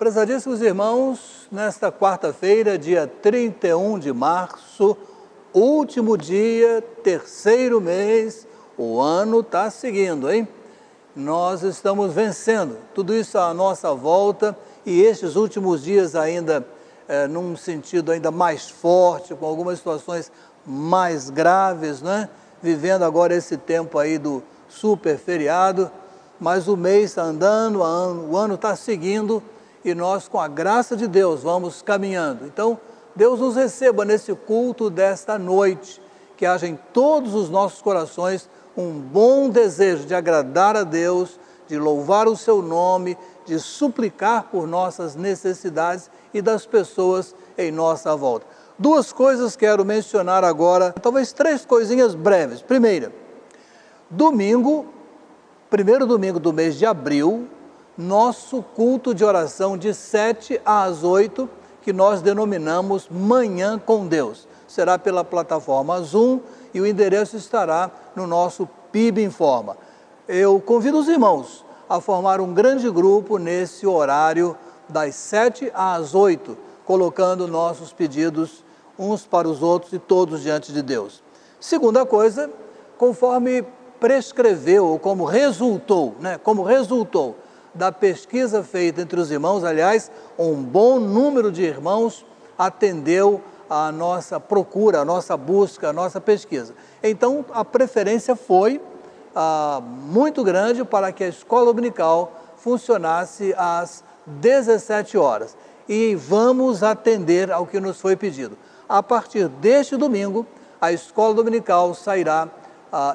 Prezadíssimos irmãos, nesta quarta-feira, dia 31 de março, último dia, terceiro mês, o ano está seguindo, hein? Nós estamos vencendo, tudo isso à nossa volta e estes últimos dias ainda, num sentido ainda mais forte, com algumas situações mais graves, né? Vivendo agora esse tempo aí do super feriado, mas o mês está andando, o ano está seguindo, e nós, com a graça de Deus, vamos caminhando. Então, Deus nos receba nesse culto desta noite, que haja em todos os nossos corações um bom desejo de agradar a Deus, de louvar o seu nome, de suplicar por nossas necessidades e das pessoas em nossa volta. Duas coisas quero mencionar agora, talvez três coisinhas breves. Primeira, primeiro domingo do mês de abril, nosso culto de oração de 7 às 8, que nós denominamos Manhã com Deus. Será pela plataforma Zoom e o endereço estará no nosso PIB Informa. Eu convido os irmãos a formar um grande grupo nesse horário das 7 às 8, colocando nossos pedidos uns para os outros e todos diante de Deus. Segunda coisa, conforme prescreveu, ou como resultou da pesquisa feita entre os irmãos, aliás, um bom número de irmãos atendeu a nossa procura, a nossa busca, a nossa pesquisa. Então, a preferência foi muito grande para que a escola dominical funcionasse às 17 horas. E vamos atender ao que nos foi pedido. A partir deste domingo, a escola dominical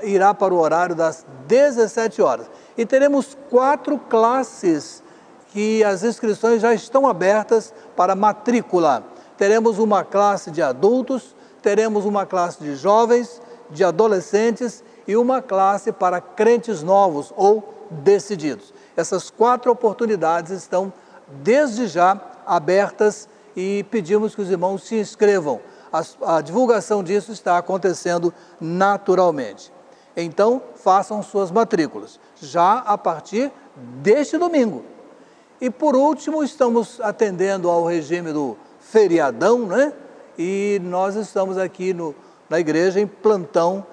irá para o horário das 17 horas. E teremos 4 classes que as inscrições já estão abertas para matrícula. Teremos uma classe de adultos, teremos uma classe de jovens, de adolescentes e uma classe para crentes novos ou decididos. Essas 4 oportunidades estão desde já abertas e pedimos que os irmãos se inscrevam. A divulgação disso está acontecendo naturalmente. Então, façam suas matrículas, já a partir deste domingo. E por último, estamos atendendo ao regime do feriadão, né? E nós estamos aqui na igreja em plantão,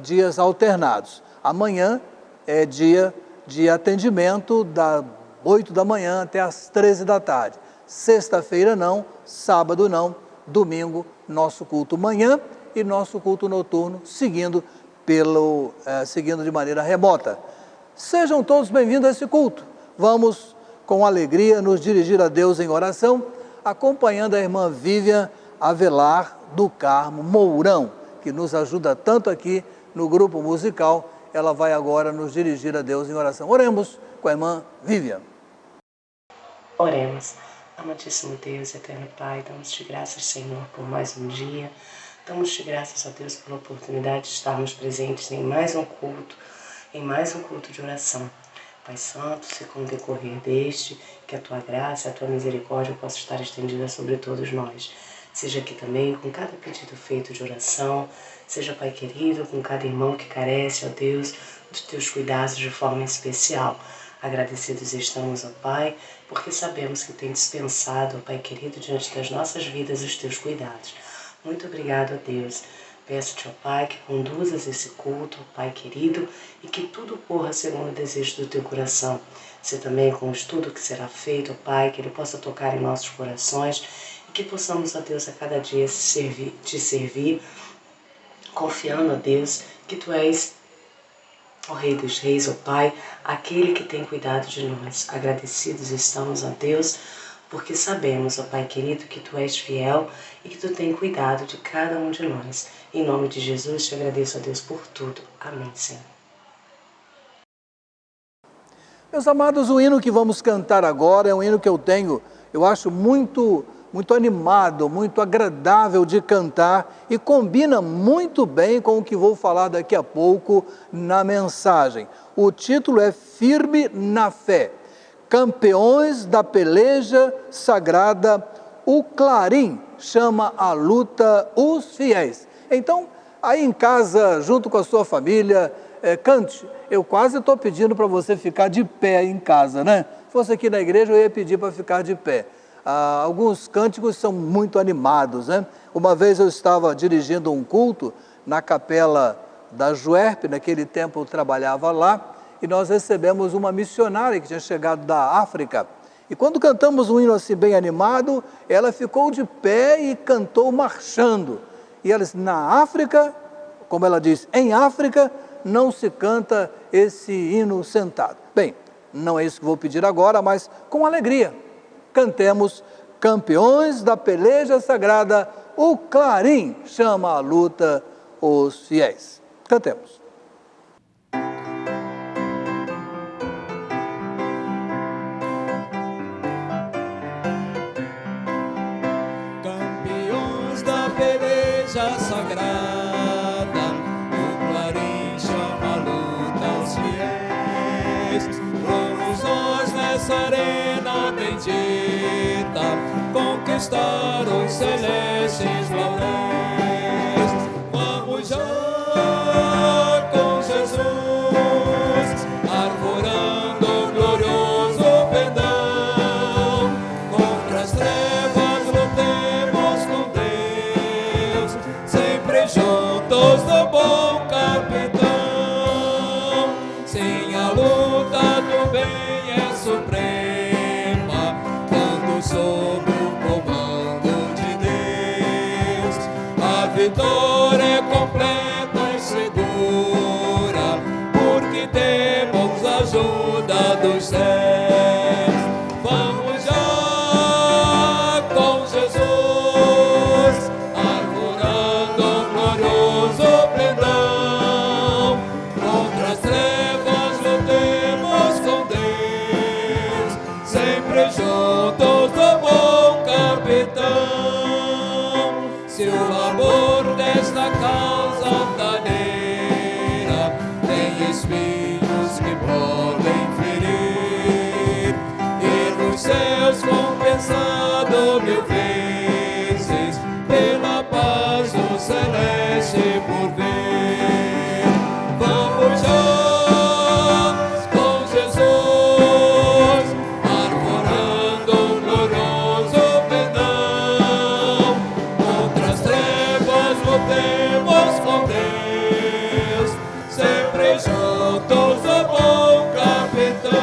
dias alternados. Amanhã é dia de atendimento das 8 da manhã até as 13 da tarde. Sexta-feira não, sábado não, domingo nosso culto manhã e nosso culto noturno seguindo de maneira remota. Sejam todos bem-vindos a esse culto. Vamos com alegria nos dirigir a Deus em oração, acompanhando a irmã Vivian Avelar do Carmo Mourão, que nos ajuda tanto aqui no grupo musical. Ela vai agora nos dirigir a Deus em oração. Oremos com a irmã Vivian. Oremos. Amantíssimo Deus, eterno Pai, damos-te graças, Senhor, por mais um dia. Damos-te graças a Deus pela oportunidade de estarmos presentes em mais um culto de oração. Pai Santo, se com o decorrer deste, que a Tua graça, a Tua misericórdia possa estar estendida sobre todos nós. Seja aqui também com cada pedido feito de oração, seja, Pai querido, com cada irmão que carece, ó Deus, dos Teus cuidados de forma especial. Agradecidos estamos, ó Pai, porque sabemos que tem dispensado, ó Pai querido, diante das nossas vidas os Teus cuidados. Muito obrigado, ó Deus. Peço-te, ó Pai, que conduzas esse culto, ó Pai querido, e que tudo corra segundo o desejo do Teu coração. Se também com o estudo que será feito, ó Pai, que ele possa tocar em nossos corações e que possamos, ó Deus, a cada dia te servir, confiando, ó Deus, que Tu és ó Rei dos Reis, ó Pai, aquele que tem cuidado de nós. Agradecidos estamos, ó Deus, porque sabemos, ó Pai querido, que Tu és fiel e que Tu tem cuidado de cada um de nós. Em nome de Jesus, te agradeço, ó Deus, por tudo. Amém, Senhor. Meus amados, o hino que vamos cantar agora é um hino que eu acho muito animado, muito agradável de cantar e combina muito bem com o que vou falar daqui a pouco na mensagem. O título é Firme na Fé, Campeões da Peleja Sagrada, o Clarim chama à luta os fiéis. Então, aí em casa, junto com a sua família, cante. Eu quase estou pedindo para você ficar de pé aí em casa, né? fosse aqui na igreja, eu ia pedir para ficar de pé. Alguns cânticos são muito animados, né? Uma vez eu estava dirigindo um culto na capela da Juerp, naquele tempo eu trabalhava lá, e nós recebemos uma missionária que tinha chegado da África. E quando cantamos um hino assim bem animado, ela ficou de pé e cantou marchando. E ela disse, na África, como ela diz, em África não se canta esse hino sentado. Bem, não é isso que vou pedir agora, mas com alegria. Cantemos Campeões da Peleja Sagrada, o clarim chama à luta os fiéis. Cantemos. Campeões da peleja sagrada, o clarim chama à luta aos fiéis. Vamos nós nessa arena bendita conquistar os celestes lauréis. Vamos já com Jesus, arvorando o glorioso pendão. Contra as trevas lutemos com Deus, sempre juntos do bom capitão. Sim, a luta do bem é suprema, quando sob o comando de Deus, a vitória é completa e segura, porque temos a ajuda dos céus. Vamos já com Jesus, arvorando o glorioso pendão. Contra as trevas lutemos com Deus, sempre juntos do bom capitão. Se o labor desta causa altaneira tem espinhos que podem ferir, e nos céus compensado mil vezes pela paz do celeste porvir. Vamos já com Jesus, arvorando o glorioso pendão. Contra as trevas lutemos com Deus, sempre juntos do bom capitão.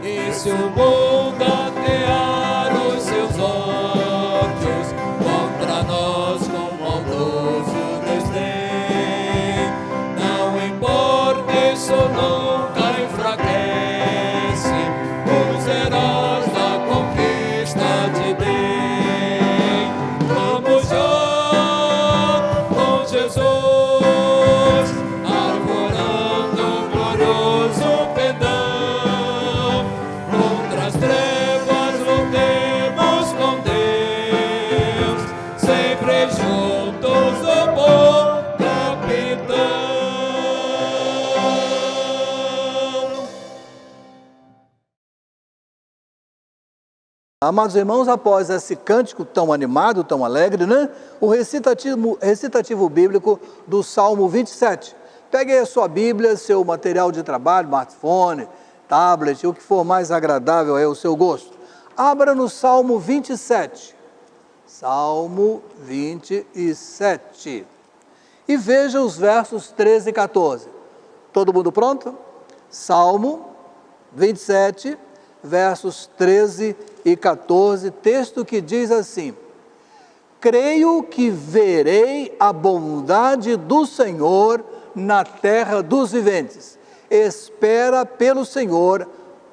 E se o mundo atear os seus ódios contra nós com maldoso desdém, não importa, isso nunca enfraquece os heróis da conquista de bem. Vamos já com Jesus, arvorando o glorioso pendão. Contra as trevas lutemos com Deus, sempre juntos do bom capitão. Amados irmãos, após esse cântico tão animado, tão alegre, né? O recitativo bíblico do Salmo 27. Pegue aí a sua Bíblia, seu material de trabalho, smartphone, tablet, o que for mais agradável ao seu gosto. Abra no Salmo 27. Salmo 27. E veja os versos 13 e 14. Todo mundo pronto? Salmo 27, versos 13 e 14, texto que diz assim: creio que verei a bondade do Senhor na terra dos viventes. Espera pelo Senhor,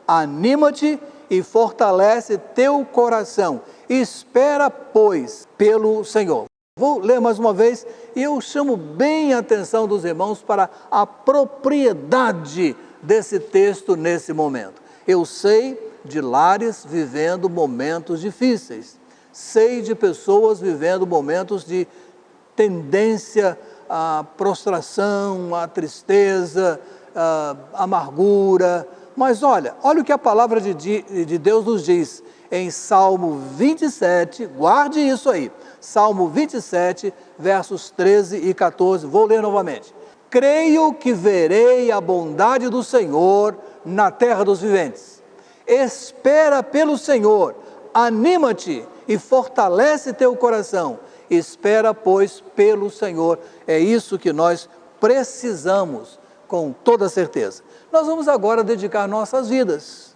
anima-te e fortalece teu coração. Espera, pois, pelo Senhor. Vou ler mais uma vez e eu chamo bem a atenção dos irmãos para a propriedade desse texto nesse momento. Eu sei de lares vivendo momentos difíceis, sei de pessoas vivendo momentos de tendência à prostração, à tristeza, à amargura, mas olha o que a palavra de Deus nos diz em Salmo 27, guarde isso aí, Salmo 27, versos 13 e 14, vou ler novamente. creio que verei a bondade do Senhor na terra dos viventes. Espera pelo Senhor, anima-te e fortalece teu coração. Espera, pois, pelo Senhor. É isso que nós precisamos, com toda certeza. Nós vamos agora dedicar nossas vidas.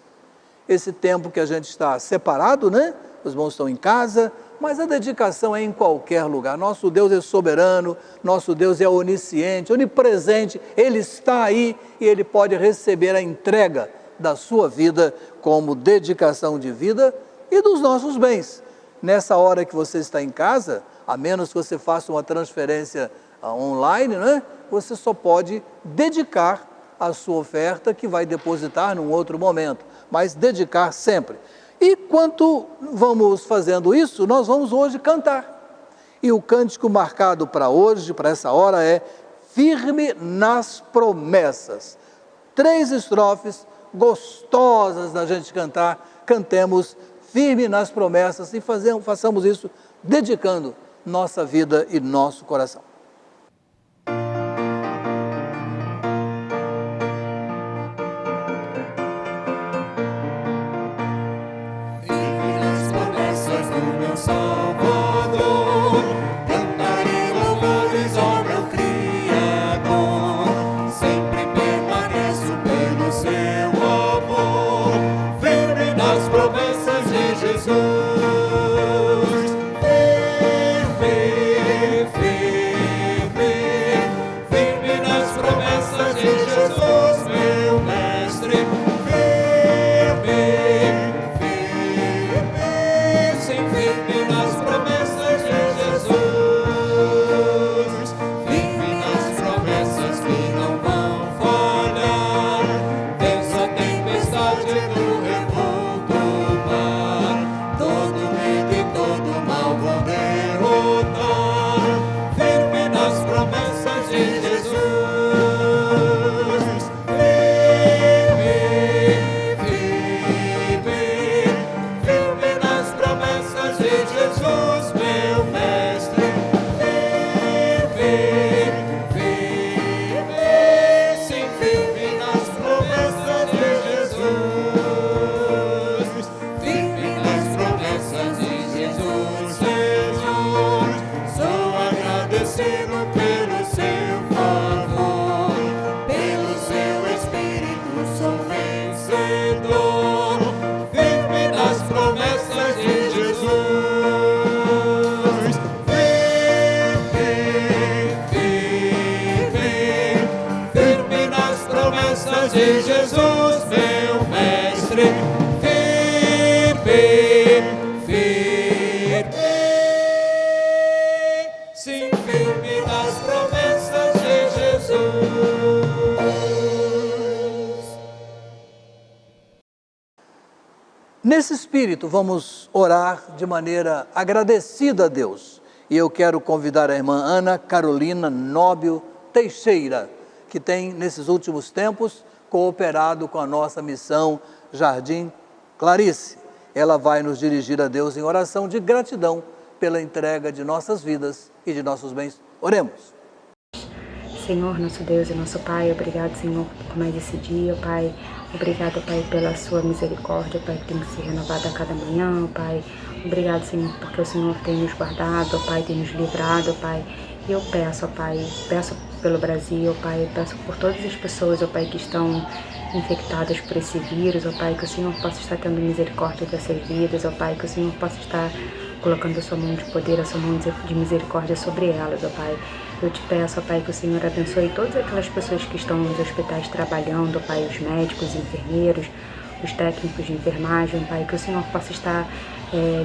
Esse tempo que a gente está separado, né? Os irmãos estão em casa, mas a dedicação é em qualquer lugar. Nosso Deus é soberano, nosso Deus é onisciente, onipresente, Ele está aí e Ele pode receber a entrega da sua vida como dedicação de vida e dos nossos bens. Nessa hora que você está em casa, a menos que você faça uma transferência online, né? Você só pode dedicar a sua oferta, que vai depositar num outro momento, mas dedicar sempre. E enquanto vamos fazendo isso, nós vamos hoje cantar. E o cântico marcado para hoje, para essa hora, é Firme nas Promessas. 3 estrofes gostosas da gente cantar. Cantemos Firme nas Promessas e façamos isso dedicando nossa vida e nosso coração. Salvador, cantarei louvores ao meu Criador, sempre permaneço pelo seu amor, firme nas promessas de Jesus, firme nas promessas de Jesus, meu mestre, firme nas promessas de Jesus, firme nas promessas que não vão falhar, vença a tempestade do revolto mar, todo medo e todo mal vão derrotar, firme nas promessas de Jesus, firme nas promessas de Jesus, meu mestre, sim, firme nas promessas de Jesus, firme nas promessas de Jesus, Senhor, sou agradecido pelo seu favor, pelo seu Espírito sou vencedor, firme nas promessas de Jesus, firme nas promessas de Jesus, meu mestre, sim, firme nas promessas de Jesus. Nesse espírito, vamos orar de maneira agradecida a Deus. E eu quero convidar a irmã Ana Carolina Nóbio Teixeira, que tem, nesses últimos tempos, cooperado com a nossa missão Jardim Clarice. Ela vai nos dirigir a Deus em oração de gratidão pela entrega de nossas vidas e de nossos bens. Oremos. Senhor, nosso Deus e nosso Pai, obrigado, Senhor, por mais esse dia, Pai. Obrigado, Pai, pela sua misericórdia, Pai, que tem se renovado a cada manhã, Pai. Obrigado, Senhor, porque o Senhor tem nos guardado, Pai, tem nos livrado, Pai. E eu peço, Pai, peço pelo Brasil, Pai, peço por todas as pessoas, Pai, que estão infectadas por esse vírus, Pai, que o Senhor possa estar tendo misericórdia dessas vidas, Pai, que o Senhor possa estar colocando a sua mão de poder, a sua mão de misericórdia sobre elas, Pai. Eu te peço, Pai, que o Senhor abençoe todas aquelas pessoas que estão nos hospitais trabalhando, Pai, os médicos, os enfermeiros, os técnicos de enfermagem, Pai, que o Senhor possa estar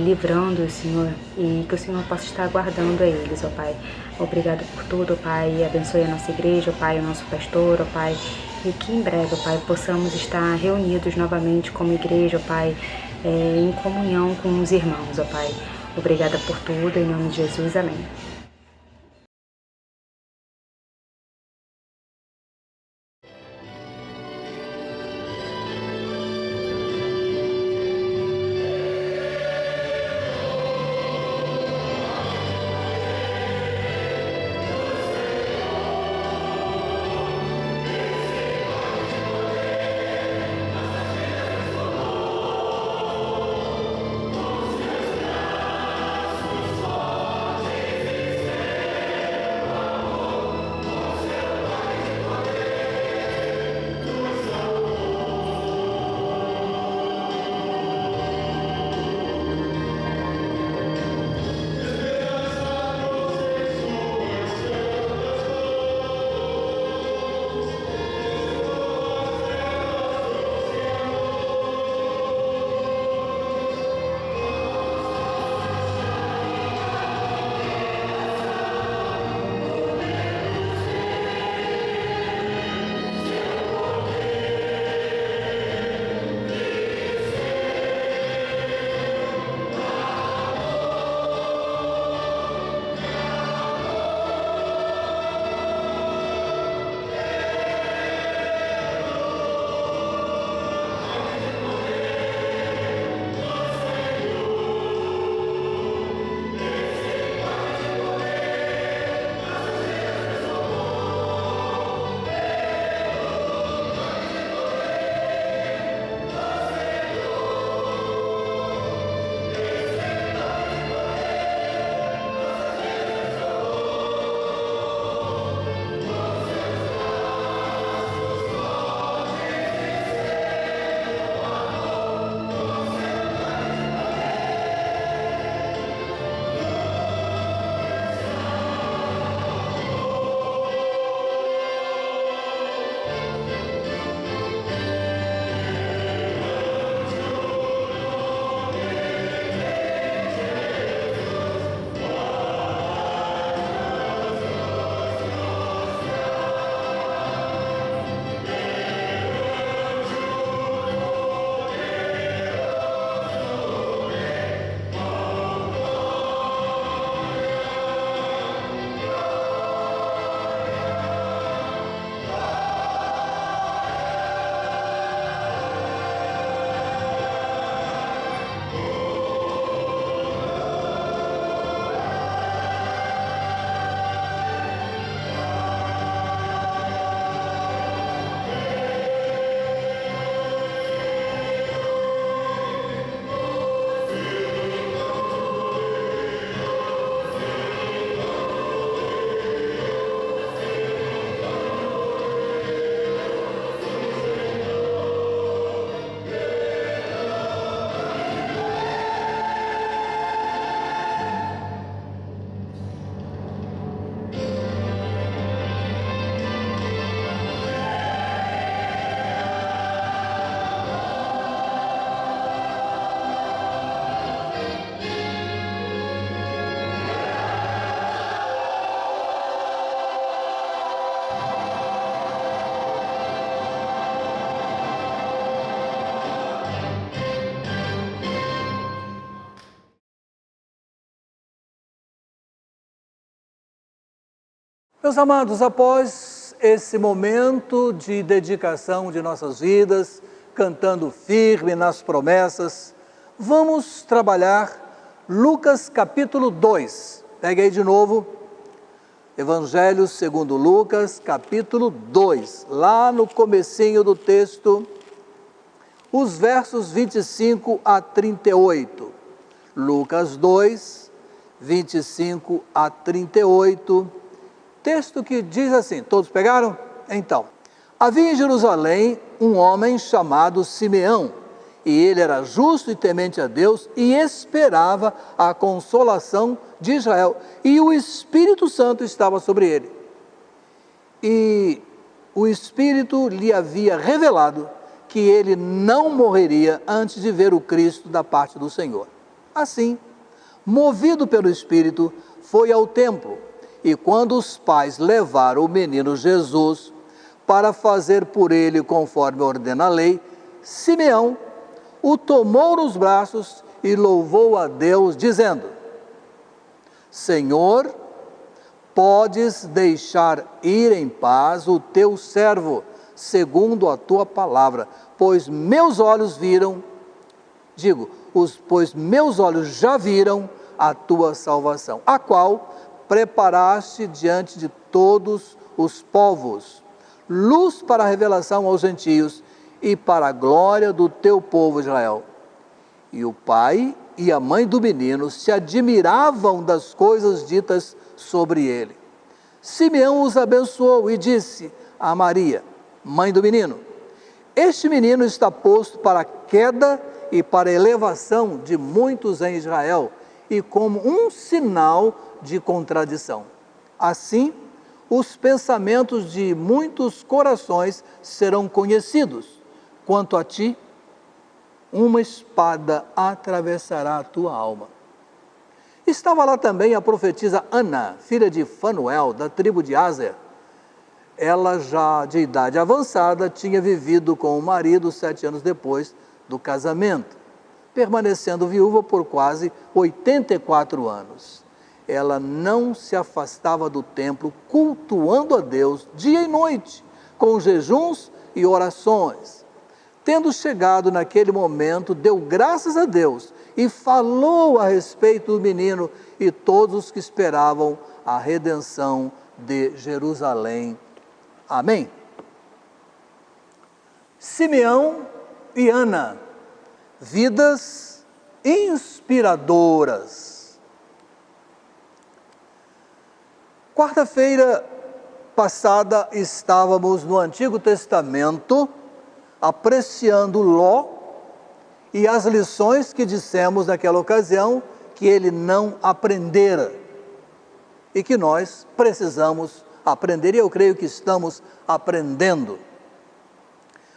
livrando, Senhor, e que o Senhor possa estar guardando a eles, Pai. Obrigado por tudo, Pai, e abençoe a nossa igreja, Pai, o nosso pastor, Pai, e que em breve, Pai, possamos estar reunidos novamente como igreja, Pai, em comunhão com os irmãos, Pai. Obrigada por tudo, em nome de Jesus, amém. Meus amados, após esse momento de dedicação de nossas vidas, cantando firme nas promessas, vamos trabalhar Lucas capítulo 2. Pegue aí de novo, Evangelho segundo Lucas, capítulo 2, lá no comecinho do texto, os versos 25 a 38. Lucas 2, 25 a 38, texto que diz assim, todos pegaram? Então, havia em Jerusalém um homem chamado Simeão, e ele era justo e temente a Deus e esperava a consolação de Israel, e o Espírito Santo estava sobre ele. E o Espírito lhe havia revelado que ele não morreria antes de ver o Cristo da parte do Senhor. Assim, movido pelo Espírito, foi ao templo, e quando os pais levaram o menino Jesus para fazer por ele conforme ordena a lei, Simeão o tomou nos braços e louvou a Deus, dizendo: Senhor, podes deixar ir em paz o teu servo, segundo a tua palavra, pois meus olhos já viram a tua salvação, a qual preparaste diante de todos os povos, luz para a revelação aos gentios e para a glória do teu povo Israel. E o pai e a mãe do menino se admiravam das coisas ditas sobre ele. Simeão os abençoou e disse a Maria, mãe do menino: este menino está posto para a queda e para a elevação de muitos em Israel, e como um sinal de contradição. Assim, os pensamentos de muitos corações serão conhecidos. Quanto a ti, uma espada atravessará a tua alma. Estava lá também a profetisa Ana, filha de Fanuel, da tribo de Aser. Ela, já de idade avançada, tinha vivido com o marido 7 anos depois do casamento, permanecendo viúva por quase 84 anos. Ela não se afastava do templo, cultuando a Deus dia e noite, com jejuns e orações. Tendo chegado naquele momento, deu graças a Deus e falou a respeito do menino e todos os que esperavam a redenção de Jerusalém. Amém? Simeão e Ana, vidas inspiradoras. Quarta-feira passada estávamos no Antigo Testamento apreciando Ló e as lições que dissemos naquela ocasião que ele não aprendera e que nós precisamos aprender, e eu creio que estamos aprendendo.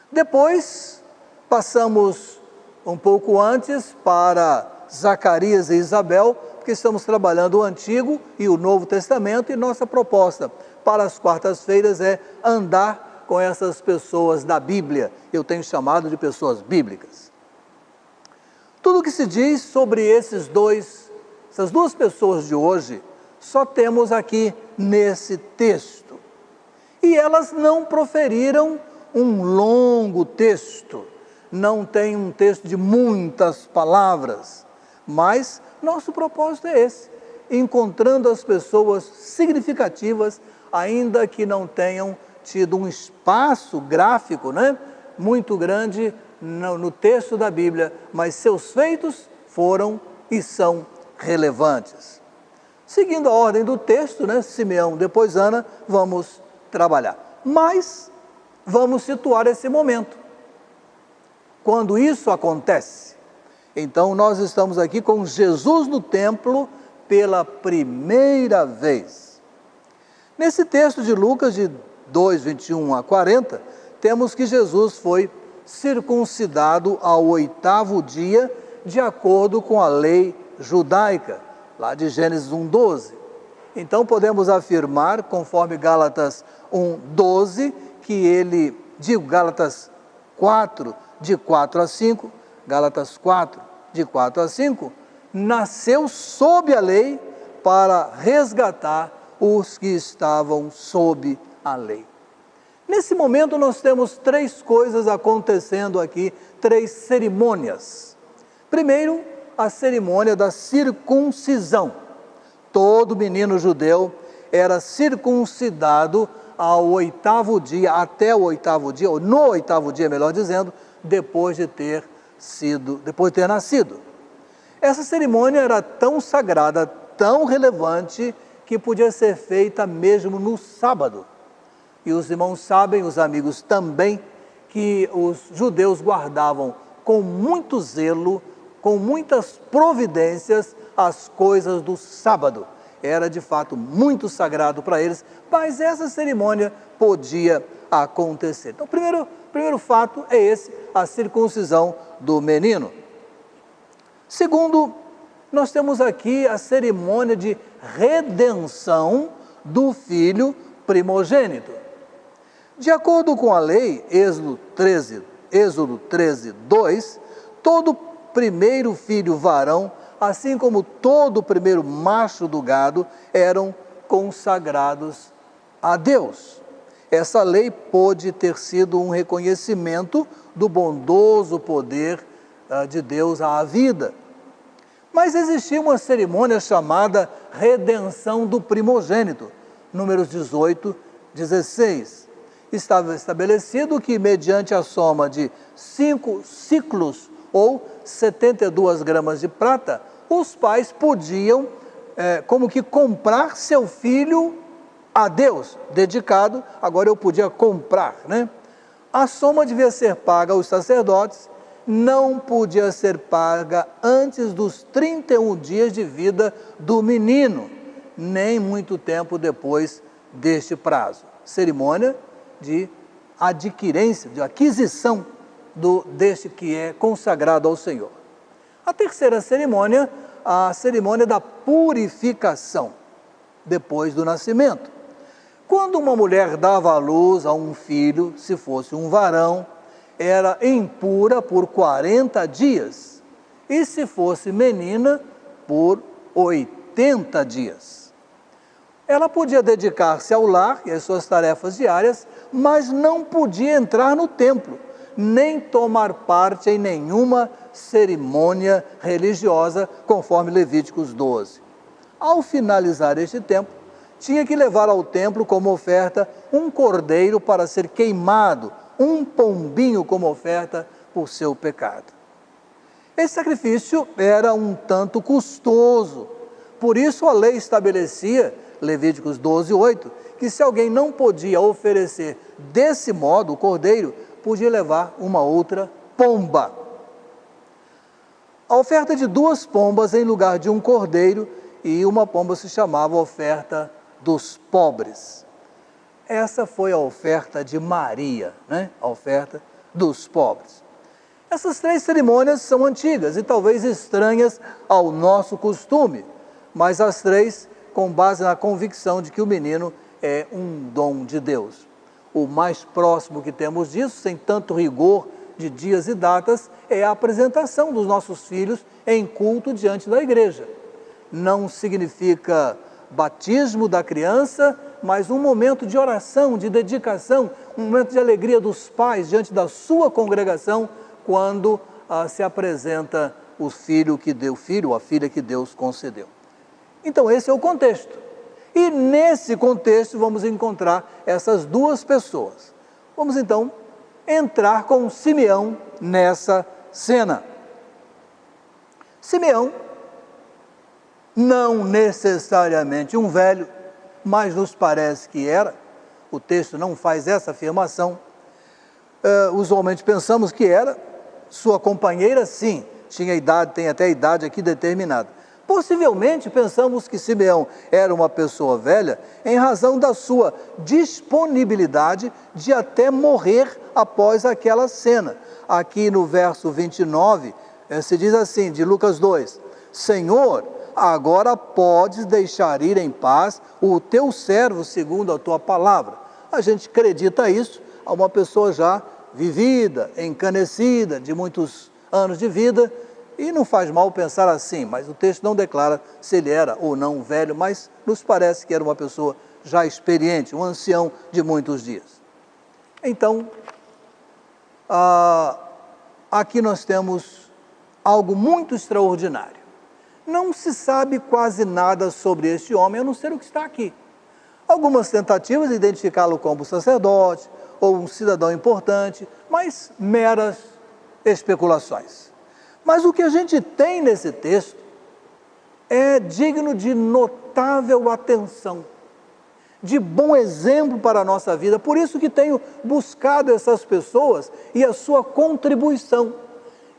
Depois, passamos um pouco antes para Zacarias e Isabel, porque estamos trabalhando o Antigo e o Novo Testamento, e nossa proposta para as quartas-feiras é andar com essas pessoas da Bíblia. Eu tenho chamado de pessoas bíblicas. Tudo o que se diz sobre essas duas pessoas de hoje, só temos aqui nesse texto. E elas não proferiram um longo texto, não tem um texto de muitas palavras, mas nosso propósito é esse, encontrando as pessoas significativas, ainda que não tenham tido um espaço gráfico, muito grande no texto da Bíblia, mas seus feitos foram e são relevantes. Seguindo a ordem do texto, Simeão, depois Ana, vamos trabalhar. Mas vamos situar esse momento. Quando isso acontece, então nós estamos aqui com Jesus no templo pela primeira vez. Nesse texto de Lucas, de 2, 21 a 40, temos que Jesus foi circuncidado ao 8º dia, de acordo com a lei judaica, lá de Gênesis 1:12. Então podemos afirmar, conforme Gálatas 1:12, que Gálatas 4, de 4 a 5, Gálatas 4, de 4 a 5, nasceu sob a lei para resgatar os que estavam sob a lei. Nesse momento nós temos três coisas acontecendo aqui, três cerimônias. Primeiro, a cerimônia da circuncisão. Todo menino judeu era circuncidado ao 8º dia, até o 8º dia, ou no 8º dia, melhor dizendo, depois de ter nascido. Essa cerimônia era tão sagrada, tão relevante, que podia ser feita mesmo no sábado. E os irmãos sabem, os amigos também, que os judeus guardavam com muito zelo, com muitas providências, as coisas do sábado. Era de fato muito sagrado para eles, mas essa cerimônia podia acontecer. Então, o primeiro fato é esse, a circuncisão do menino. Segundo, nós temos aqui a cerimônia de redenção do filho primogênito. De acordo com a lei, Êxodo 13, 2, todo primeiro filho varão, assim como todo primeiro macho do gado, eram consagrados a Deus. Essa lei pôde ter sido um reconhecimento do bondoso poder de Deus à vida. Mas existia uma cerimônia chamada redenção do primogênito, Números 18, 16. Estava estabelecido que, mediante a soma de 5 ciclos ou 72 gramas de prata, os pais podiam, como que comprar seu filho a Deus, dedicado, agora eu podia comprar, né? A soma devia ser paga aos sacerdotes, não podia ser paga antes dos 31 dias de vida do menino, nem muito tempo depois deste prazo. Cerimônia de adquirência, de aquisição deste que é consagrado ao Senhor. A terceira cerimônia, a cerimônia da purificação, depois do nascimento. Quando uma mulher dava à luz a um filho, se fosse um varão, era impura por 40 dias, e se fosse menina, por 80 dias. Ela podia dedicar-se ao lar e às suas tarefas diárias, mas não podia entrar no templo, nem tomar parte em nenhuma cerimônia religiosa, conforme Levíticos 12. Ao finalizar este tempo, tinha que levar ao templo como oferta um cordeiro para ser queimado, um pombinho como oferta por seu pecado. Esse sacrifício era um tanto custoso, por isso a lei estabelecia, Levíticos 12, 8, que se alguém não podia oferecer desse modo o cordeiro, podia levar uma outra pomba. A oferta de 2 pombas em lugar de um cordeiro, e uma pomba se chamava oferta dos pobres. Essa foi a oferta de Maria, né? A oferta dos pobres. Essas 3 cerimônias são antigas e talvez estranhas ao nosso costume, mas as 3 com base na convicção de que o menino é um dom de Deus. O mais próximo que temos disso, sem tanto rigor de dias e datas, é a apresentação dos nossos filhos em culto diante da igreja. Não significa batismo da criança, mas um momento de oração, de dedicação, um momento de alegria dos pais diante da sua congregação, quando se apresenta o filho ou a filha que Deus concedeu. Então esse é o contexto. E nesse contexto vamos encontrar essas 2 pessoas. Vamos então entrar com Simeão nessa cena. Simeão, não necessariamente um velho, mas nos parece que era. O texto não faz essa afirmação. Usualmente pensamos que era. Sua companheira, sim, tinha idade, tem até idade aqui determinada. Possivelmente pensamos que Simeão era uma pessoa velha em razão da sua disponibilidade de até morrer após aquela cena. Aqui no verso 29, se diz assim, de Lucas 2, Senhor, agora podes deixar ir em paz o teu servo segundo a tua palavra. A gente acredita isso a uma pessoa já vivida, encanecida, de muitos anos de vida, E não faz mal pensar assim, mas o texto não declara se ele era ou não velho, mas nos parece que era uma pessoa já experiente, um ancião de muitos dias. Então, aqui nós temos algo muito extraordinário. Não se sabe quase nada sobre este homem, a não ser o que está aqui. Algumas tentativas de identificá-lo como sacerdote ou um cidadão importante, mas meras especulações. Mas o que a gente tem nesse texto é digno de notável atenção, de bom exemplo para a nossa vida. Por isso que tenho buscado essas pessoas e a sua contribuição.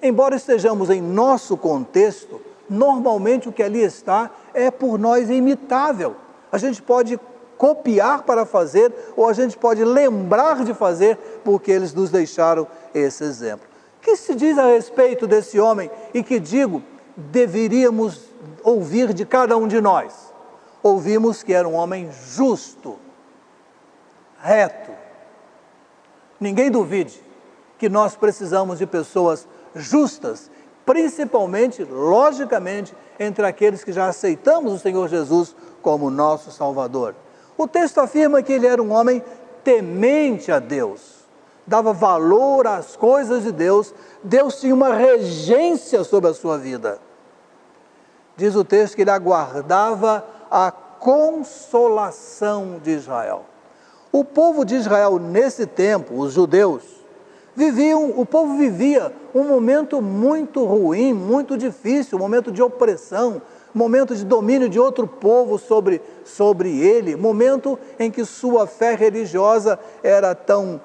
Embora estejamos em nosso contexto, normalmente o que ali está é por nós imitável. A gente pode copiar para fazer, ou a gente pode lembrar de fazer, porque eles nos deixaram esse exemplo. O que se diz a respeito desse homem e que, digo, deveríamos ouvir de cada um de nós? Ouvimos que era um homem justo, reto. Ninguém duvide que nós precisamos de pessoas justas, principalmente, logicamente, entre aqueles que já aceitamos o Senhor Jesus como nosso Salvador. O texto afirma que ele era um homem temente a Deus, dava valor às coisas de Deus, Deus tinha uma regência sobre a sua vida. Diz o texto que ele aguardava a consolação de Israel. O povo de Israel nesse tempo, os judeus, o povo vivia um momento muito ruim, muito difícil, um momento de opressão, momento de domínio de outro povo sobre ele, momento em que sua fé religiosa era tão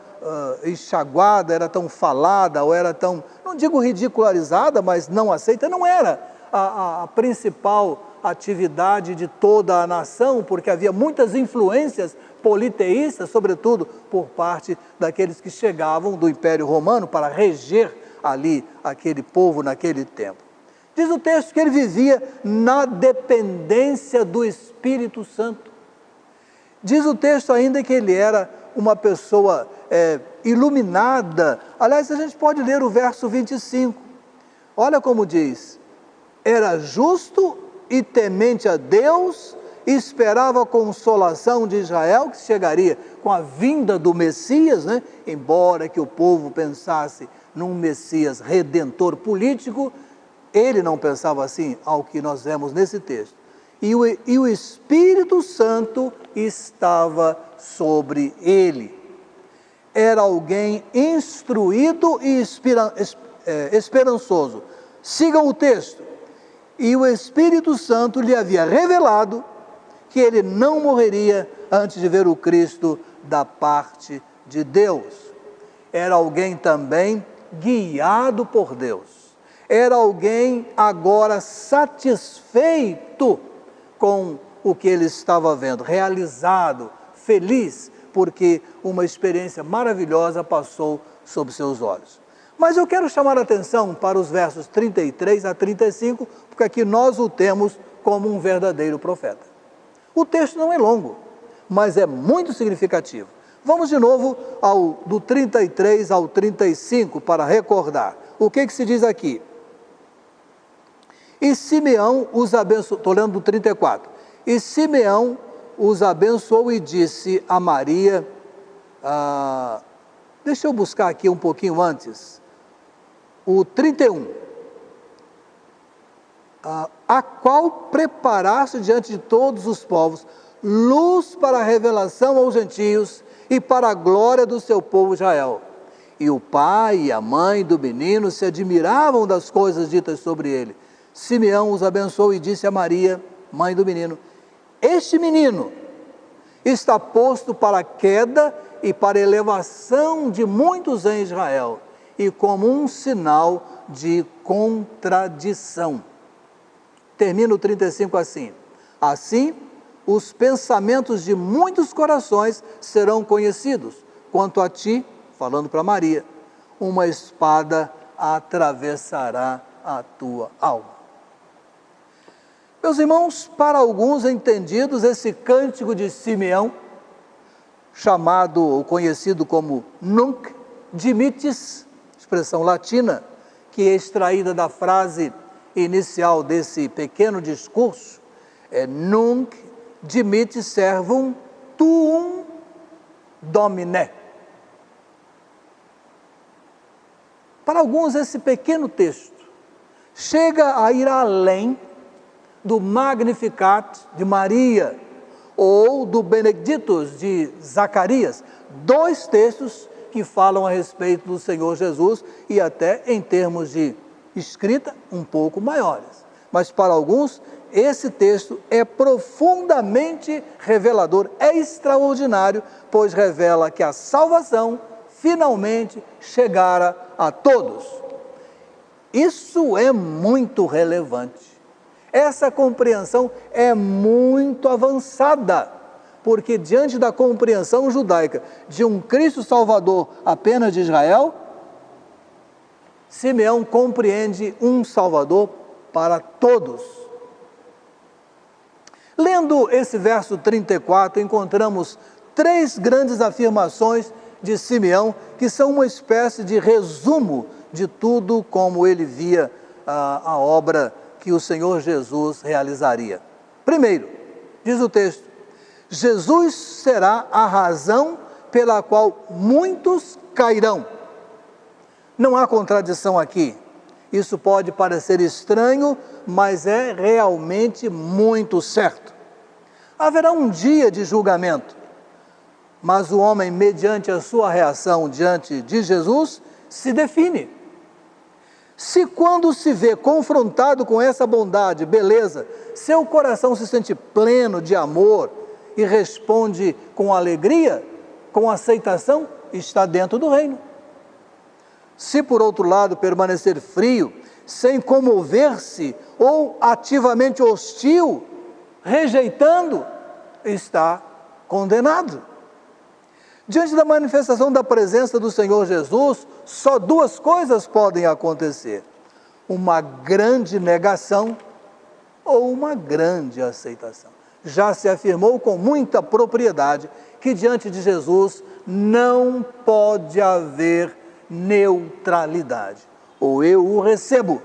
enxaguada, era tão falada, ou era tão, não digo ridicularizada, mas não aceita, não era a principal atividade de toda a nação, porque havia muitas influências politeístas, sobretudo por parte daqueles que chegavam do Império Romano para reger ali aquele povo naquele tempo. Diz o texto que ele vivia na dependência do Espírito Santo. Diz o texto ainda que ele era uma pessoa iluminada. Aliás, a gente pode ler o verso 25. Olha como diz: era justo e temente a Deus, esperava a consolação de Israel, que chegaria com a vinda do Messias, né? Embora que o povo pensasse num Messias redentor político, ele não pensava assim, ao que nós vemos nesse texto. E o Espírito Santo estava sobre ele. Era alguém instruído e esperançoso. Sigam o texto. E o Espírito Santo lhe havia revelado que ele não morreria antes de ver o Cristo da parte de Deus. Era alguém também guiado por Deus. Era alguém agora satisfeito com o que ele estava vendo, realizado, feliz, porque uma experiência maravilhosa passou sob seus olhos. Mas eu quero chamar a atenção para os versos 33 a 35, porque aqui nós o temos como um verdadeiro profeta. O texto não é longo, mas é muito significativo. Vamos de novo do 33 ao 35 para recordar. O que se diz aqui? E Simeão os abençoou, estou lendo do 34, e Simeão os abençoou e disse a Maria, deixa eu buscar aqui um pouquinho antes, o 31, a qual preparaste diante de todos os povos, luz para a revelação aos gentios e para a glória do seu povo Israel. E o pai e a mãe do menino se admiravam das coisas ditas sobre ele. Simeão os abençoou e disse a Maria, mãe do menino: este menino está posto para a queda e para a elevação de muitos em Israel, e como um sinal de contradição. Termina o 35 assim: assim, os pensamentos de muitos corações serão conhecidos. Quanto a ti, falando para Maria, uma espada atravessará a tua alma. Meus irmãos, para alguns entendidos, esse cântico de Simeão, chamado ou conhecido como Nunc Dimittis, expressão latina, que é extraída da frase inicial desse pequeno discurso é Nunc dimitte servum tuum Domine. Para alguns, esse pequeno texto chega a ir além do Magnificat de Maria ou do Benedictus de Zacarias, dois textos que falam a respeito do Senhor Jesus e até em termos de escrita um pouco maiores. Mas para alguns, esse texto é profundamente revelador, é extraordinário, pois revela que a salvação finalmente chegara a todos. Isso é muito relevante. Essa compreensão é muito avançada, porque diante da compreensão judaica de um Cristo Salvador apenas de Israel, Simeão compreende um Salvador para todos. Lendo esse verso 34, encontramos três grandes afirmações de Simeão, que são uma espécie de resumo de tudo como ele via a obra que o Senhor Jesus realizaria. Primeiro, diz o texto, Jesus será a razão pela qual muitos cairão. Não há contradição aqui. Isso pode parecer estranho, mas é realmente muito certo. Haverá um dia de julgamento, mas o homem, mediante a sua reação diante de Jesus, se define. Se quando se vê confrontado com essa bondade, beleza, seu coração se sente pleno de amor e responde com alegria, com aceitação, está dentro do reino. Se por outro lado permanecer frio, sem comover-se ou ativamente hostil, rejeitando, está condenado. Diante da manifestação da presença do Senhor Jesus, só duas coisas podem acontecer: uma grande negação ou uma grande aceitação. Já se afirmou com muita propriedade que diante de Jesus não pode haver neutralidade. Ou eu o recebo,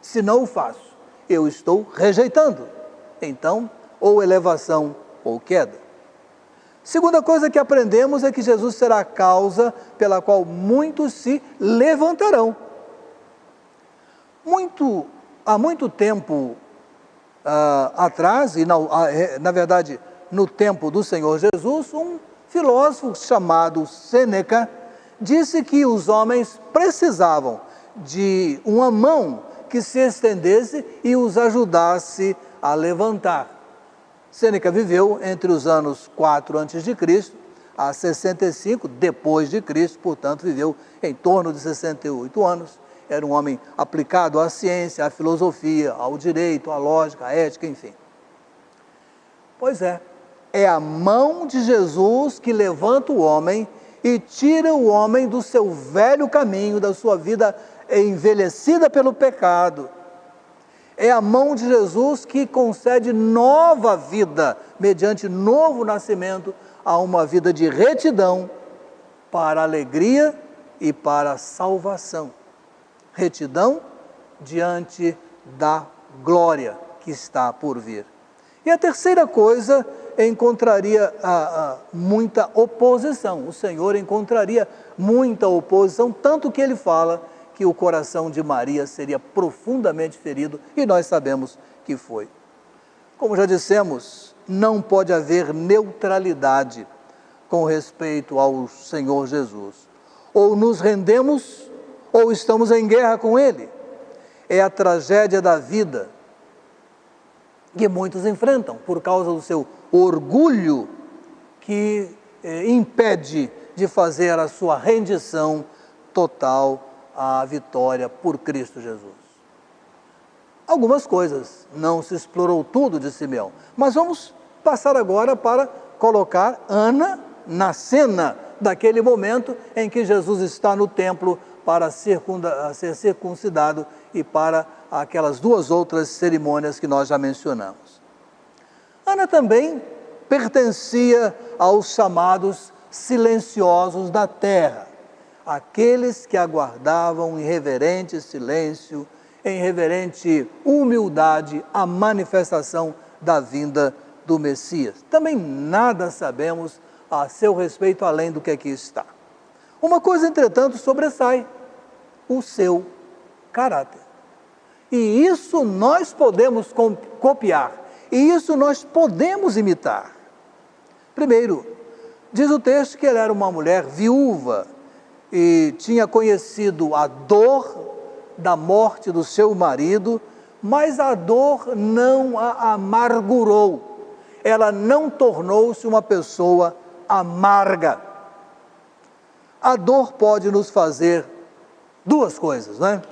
se não o faço, eu estou rejeitando. Então, ou elevação ou queda. Segunda coisa que aprendemos é que Jesus será a causa pela qual muitos se levantarão. Há muito tempo atrás, e na verdade no tempo do Senhor Jesus, um filósofo chamado Sêneca disse que os homens precisavam de uma mão que se estendesse e os ajudasse a levantar. Sêneca viveu entre os anos 4 a.C. a 65 depois de Cristo, portanto viveu em torno de 68 anos. Era um homem aplicado à ciência, à filosofia, ao direito, à lógica, à ética, enfim. Pois é a mão de Jesus que levanta o homem e tira o homem do seu velho caminho, da sua vida envelhecida pelo pecado. É a mão de Jesus que concede nova vida, mediante novo nascimento, a uma vida de retidão para a alegria e para a salvação. Retidão diante da glória que está por vir. E a terceira coisa, encontraria muita oposição. O Senhor encontraria muita oposição, tanto que ele fala que o coração de Maria seria profundamente ferido, e nós sabemos que foi. Como já dissemos, não pode haver neutralidade com respeito ao Senhor Jesus. Ou nos rendemos, ou estamos em guerra com Ele. É a tragédia da vida que muitos enfrentam por causa do seu orgulho que impede de fazer a sua rendição total à vitória por Cristo Jesus. Algumas coisas, não se explorou tudo de Simeão, mas vamos passar agora para colocar Ana na cena daquele momento em que Jesus está no templo para ser circuncidado e para aquelas duas outras cerimônias que nós já mencionamos. Ana também pertencia aos chamados silenciosos da terra, aqueles que aguardavam em reverente silêncio em reverente humildade a manifestação da vinda do Messias. Também nada sabemos a seu respeito além do que aqui está. Uma coisa, entretanto, sobressai: o seu caráter. E isso nós podemos copiar, e isso nós podemos imitar. Primeiro, diz o texto que ela era uma mulher viúva e tinha conhecido a dor da morte do seu marido, mas a dor não a amargurou, ela não tornou-se uma pessoa amarga. A dor pode nos fazer duas coisas, não é?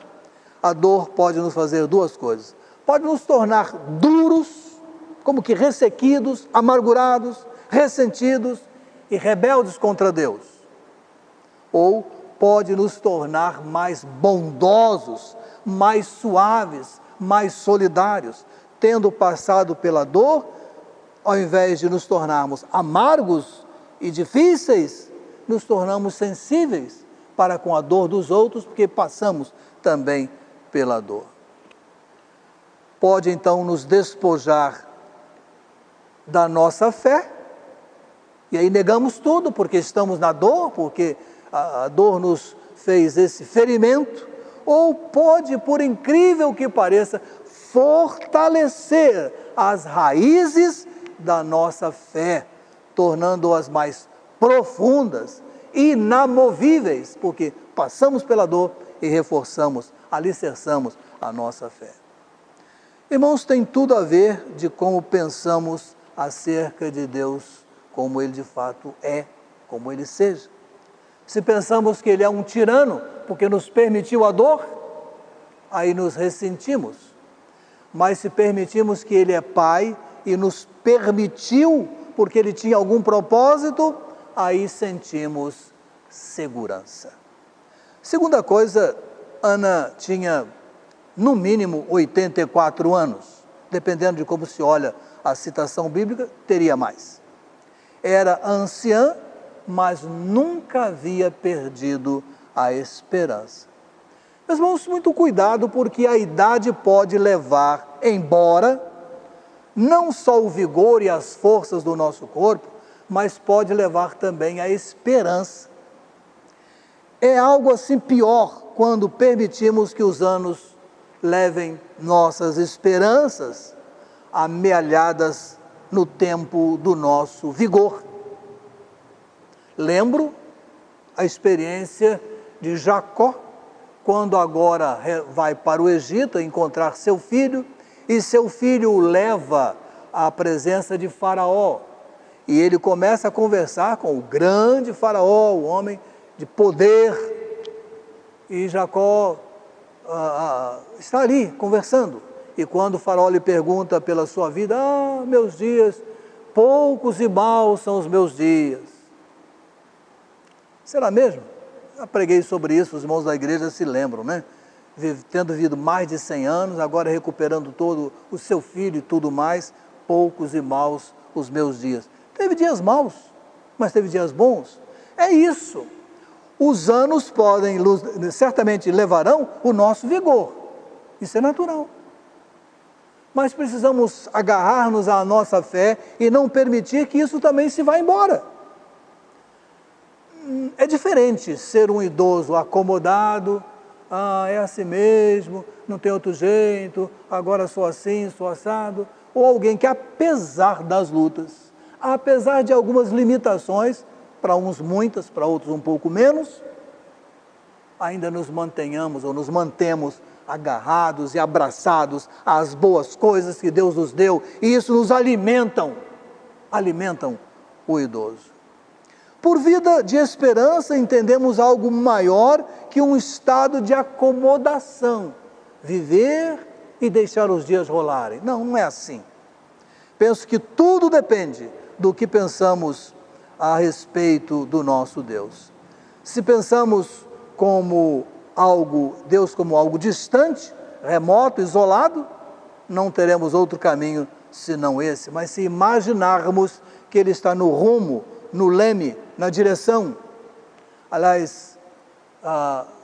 A dor pode nos fazer duas coisas. Pode nos tornar duros, como que ressequidos, amargurados, ressentidos e rebeldes contra Deus. Ou pode nos tornar mais bondosos, mais suaves, mais solidários. Tendo passado pela dor, ao invés de nos tornarmos amargos e difíceis, nos tornamos sensíveis para com a dor dos outros, porque passamos também pela dor. Pode então nos despojar da nossa fé, e aí negamos tudo porque estamos na dor, porque a dor nos fez esse ferimento, ou pode, por incrível que pareça, fortalecer as raízes da nossa fé, tornando-as mais profundas, inamovíveis, porque passamos pela dor e reforçamos, alicerçamos a nossa fé. Irmãos, tem tudo a ver de como pensamos acerca de Deus, como Ele de fato é, como Ele seja. Se pensamos que Ele é um tirano, porque nos permitiu a dor, aí nos ressentimos. Mas se permitimos que Ele é Pai e nos permitiu, porque Ele tinha algum propósito, aí sentimos segurança. Segunda coisa, Ana tinha no mínimo 84 anos, dependendo de como se olha a citação bíblica, teria mais. Era anciã, mas nunca havia perdido a esperança. Meus irmãos, muito cuidado, porque a idade pode levar embora não só o vigor e as forças do nosso corpo, mas pode levar também a esperança. É algo assim pior quando permitimos que os anos levem nossas esperanças amealhadas no tempo do nosso vigor. Lembro a experiência de Jacó, quando agora vai para o Egito encontrar seu filho, e seu filho o leva à presença de Faraó. E ele começa a conversar com o grande Faraó, o homem de poder. E Jacó está ali conversando. E quando o Faraó lhe pergunta pela sua vida, meus dias, poucos e maus são os meus dias. Será mesmo? Já preguei sobre isso, os irmãos da igreja se lembram, né? Tendo vivido mais de 100 anos, agora recuperando todo o seu filho e tudo mais, poucos e maus os meus dias. Teve dias maus, mas teve dias bons. É isso. Os anos podem, certamente levarão o nosso vigor. Isso é natural. Mas precisamos agarrar-nos à nossa fé e não permitir que isso também se vá embora. É diferente ser um idoso acomodado, é assim mesmo, não tem outro jeito, agora sou assim, sou assado, ou alguém que, apesar das lutas, apesar de algumas limitações, para uns muitas, para outros um pouco menos, ainda nos mantemos agarrados e abraçados às boas coisas que Deus nos deu, e isso nos alimentam o idoso. Por vida de esperança, entendemos algo maior que um estado de acomodação, viver e deixar os dias rolarem. Não é assim. Penso que tudo depende do que pensamos a respeito do nosso Deus. Se pensamos Deus como algo distante, remoto, isolado, não teremos outro caminho senão esse. Mas se imaginarmos que Ele está no rumo, no leme, na direção. Aliás,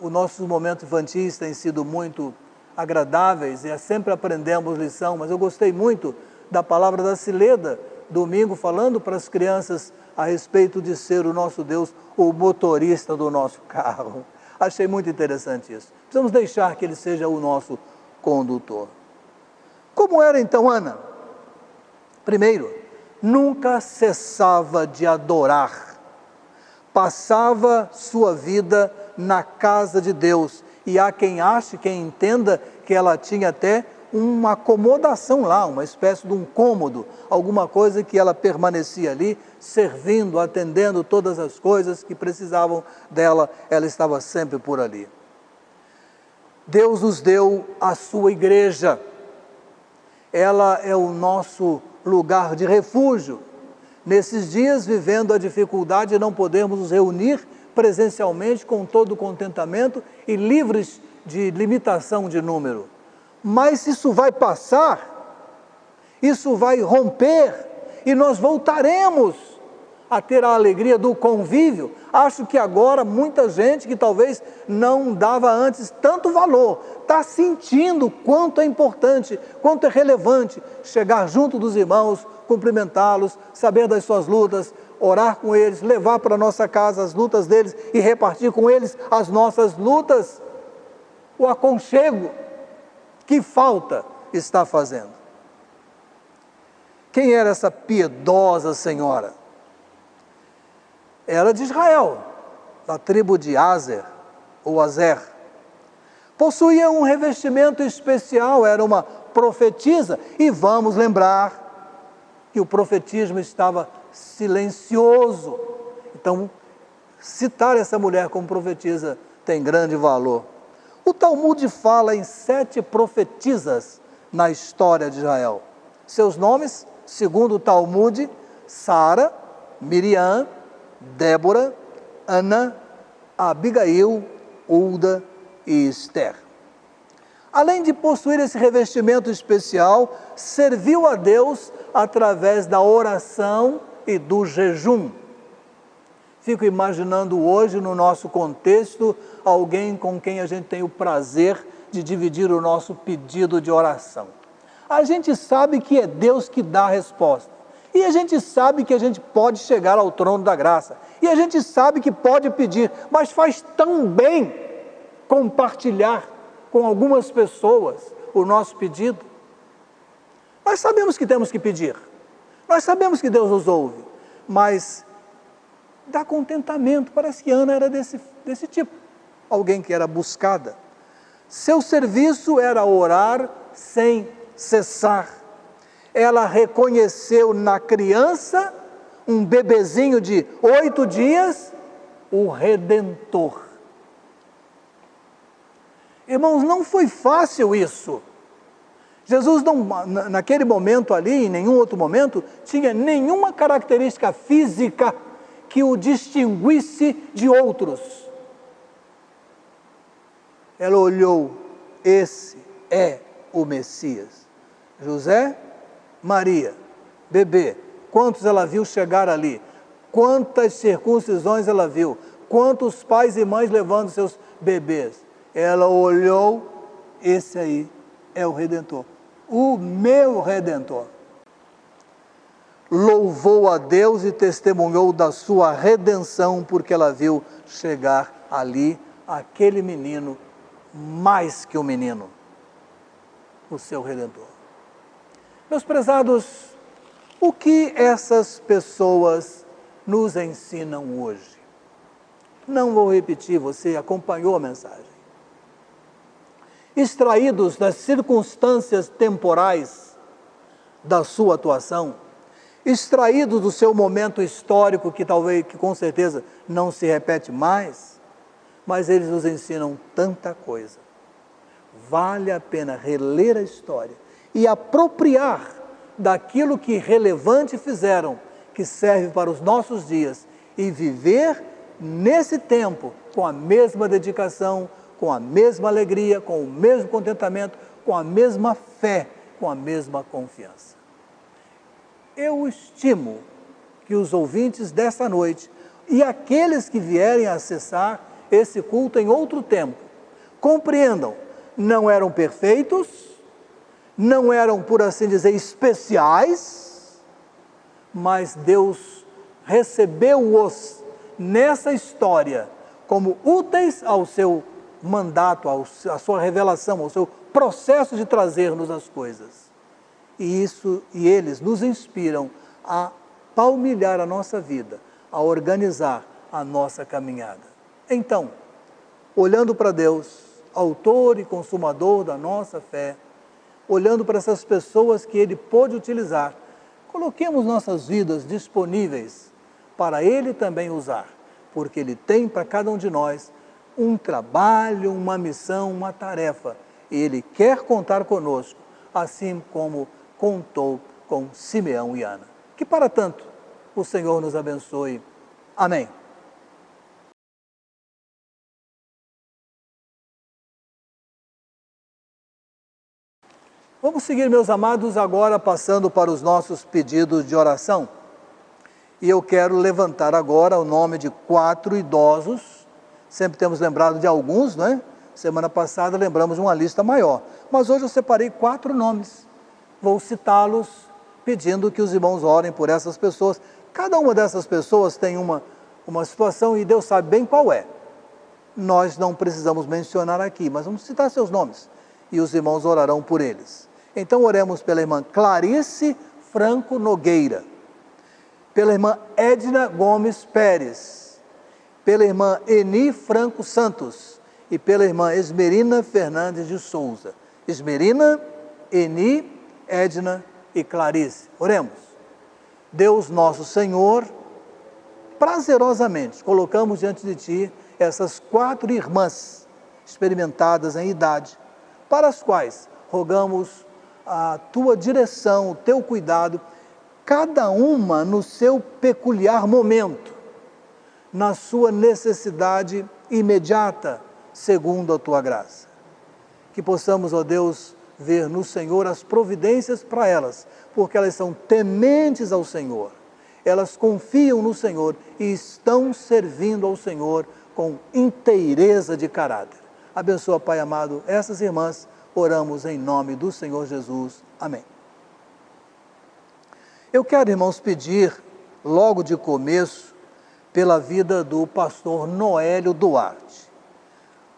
os nossos momentos infantis têm sido muito agradáveis e sempre aprendemos lição, mas eu gostei muito da palavra da Cileda, domingo, falando para as crianças a respeito de ser o nosso Deus o motorista do nosso carro. Achei muito interessante isso. Precisamos deixar que Ele seja o nosso condutor. Como era então Ana? Primeiro, nunca cessava de adorar. Passava sua vida na casa de Deus. E há quem ache, quem entenda que ela tinha até uma acomodação lá, uma espécie de um cômodo, alguma coisa que ela permanecia ali, servindo, atendendo todas as coisas que precisavam dela, ela estava sempre por ali. Deus nos deu a sua igreja, ela é o nosso lugar de refúgio. Nesses dias, vivendo a dificuldade de não podermos nos reunir presencialmente com todo o contentamento e livres de limitação de número. Mas isso vai passar, isso vai romper e nós voltaremos a ter a alegria do convívio. Acho que agora muita gente que talvez não dava antes tanto valor, está sentindo quanto é importante, quanto é relevante chegar junto dos irmãos, cumprimentá-los, saber das suas lutas, orar com eles, levar para a nossa casa as lutas deles e repartir com eles as nossas lutas. O aconchego que falta está fazendo. Quem era essa piedosa senhora? Era de Israel, da tribo de Azer, ou Azer. Possuía um revestimento especial, era uma profetisa, e vamos lembrar que o profetismo estava silencioso. Então, citar essa mulher como profetisa tem grande valor. O Talmud fala em 7 profetisas na história de Israel. Seus nomes, segundo o Talmud, Sara, Miriam, Débora, Ana, Abigail, Hulda e Esther. Além de possuir esse revestimento especial, serviu a Deus através da oração e do jejum. Fico imaginando hoje, no nosso contexto, alguém com quem a gente tem o prazer de dividir o nosso pedido de oração. A gente sabe que é Deus que dá a resposta. E a gente sabe que a gente pode chegar ao trono da graça. E a gente sabe que pode pedir, mas faz tão bem compartilhar com algumas pessoas o nosso pedido. Nós sabemos que temos que pedir. Nós sabemos que Deus nos ouve. Mas dá contentamento. Parece que Ana era desse tipo. Alguém que era buscada. Seu serviço era orar sem cessar. Ela reconheceu na criança, um bebezinho de 8 dias, o Redentor. Irmãos, não foi fácil isso. Jesus não, naquele momento ali, em nenhum outro momento, tinha nenhuma característica física que o distinguisse de outros. Ela olhou, esse é o Messias. José, Maria, bebê, quantos ela viu chegar ali? Quantas circuncisões ela viu? Quantos pais e mães levando seus bebês? Ela olhou, esse aí é o Redentor, o meu Redentor. Louvou a Deus e testemunhou da sua redenção, porque ela viu chegar ali aquele menino, mais que um menino, o seu Redentor. Meus prezados, o que essas pessoas nos ensinam hoje? Não vou repetir, você acompanhou a mensagem. Extraídos das circunstâncias temporais da sua atuação, extraídos do seu momento histórico, que talvez, que com certeza não se repete mais, mas eles nos ensinam tanta coisa. Vale a pena reler a história e apropriar daquilo que relevante fizeram, que serve para os nossos dias, e viver nesse tempo com a mesma dedicação, com a mesma alegria, com o mesmo contentamento, com a mesma fé, com a mesma confiança. Eu estimo que os ouvintes desta noite e aqueles que vierem a acessar esse culto em outro tempo, compreendam não eram perfeitos, não eram, por assim dizer, especiais, mas Deus recebeu-os nessa história como úteis ao seu mandato, à sua revelação, ao seu processo de trazer-nos as coisas. E eles nos inspiram a palmilhar a nossa vida, a organizar a nossa caminhada. Então, olhando para Deus, autor e consumador da nossa fé, olhando para essas pessoas que Ele pôde utilizar, coloquemos nossas vidas disponíveis para Ele também usar, porque Ele tem para cada um de nós um trabalho, uma missão, uma tarefa, e Ele quer contar conosco, assim como contou com Simeão e Ana. Que para tanto o Senhor nos abençoe. Amém. Vamos seguir, meus amados, agora passando para os nossos pedidos de oração. E eu quero levantar agora o nome de 4 idosos. Sempre temos lembrado de alguns, não é? Semana passada lembramos de uma lista maior. Mas hoje eu separei 4 nomes. Vou citá-los, pedindo que os irmãos orem por essas pessoas. Cada uma dessas pessoas tem uma situação e Deus sabe bem qual é. Nós não precisamos mencionar aqui, mas vamos citar seus nomes. E os irmãos orarão por eles. Então oremos pela irmã Clarice Franco Nogueira, pela irmã Edna Gomes Pérez, pela irmã Eni Franco Santos e pela irmã Esmerina Fernandes de Souza. Esmerina, Eni, Edna e Clarice. Oremos. Deus nosso Senhor, prazerosamente colocamos diante de Ti essas 4 irmãs experimentadas em idade, para as quais rogamos a Tua direção, o Teu cuidado, cada uma no seu peculiar momento, na sua necessidade imediata, segundo a Tua graça. Que possamos, ó Deus, ver no Senhor as providências para elas, porque elas são tementes ao Senhor, elas confiam no Senhor e estão servindo ao Senhor com inteireza de caráter. Abençoa, Pai amado, essas irmãs. Oramos em nome do Senhor Jesus. Amém. Eu quero, irmãos, pedir, logo de começo, pela vida do pastor Noélio Duarte,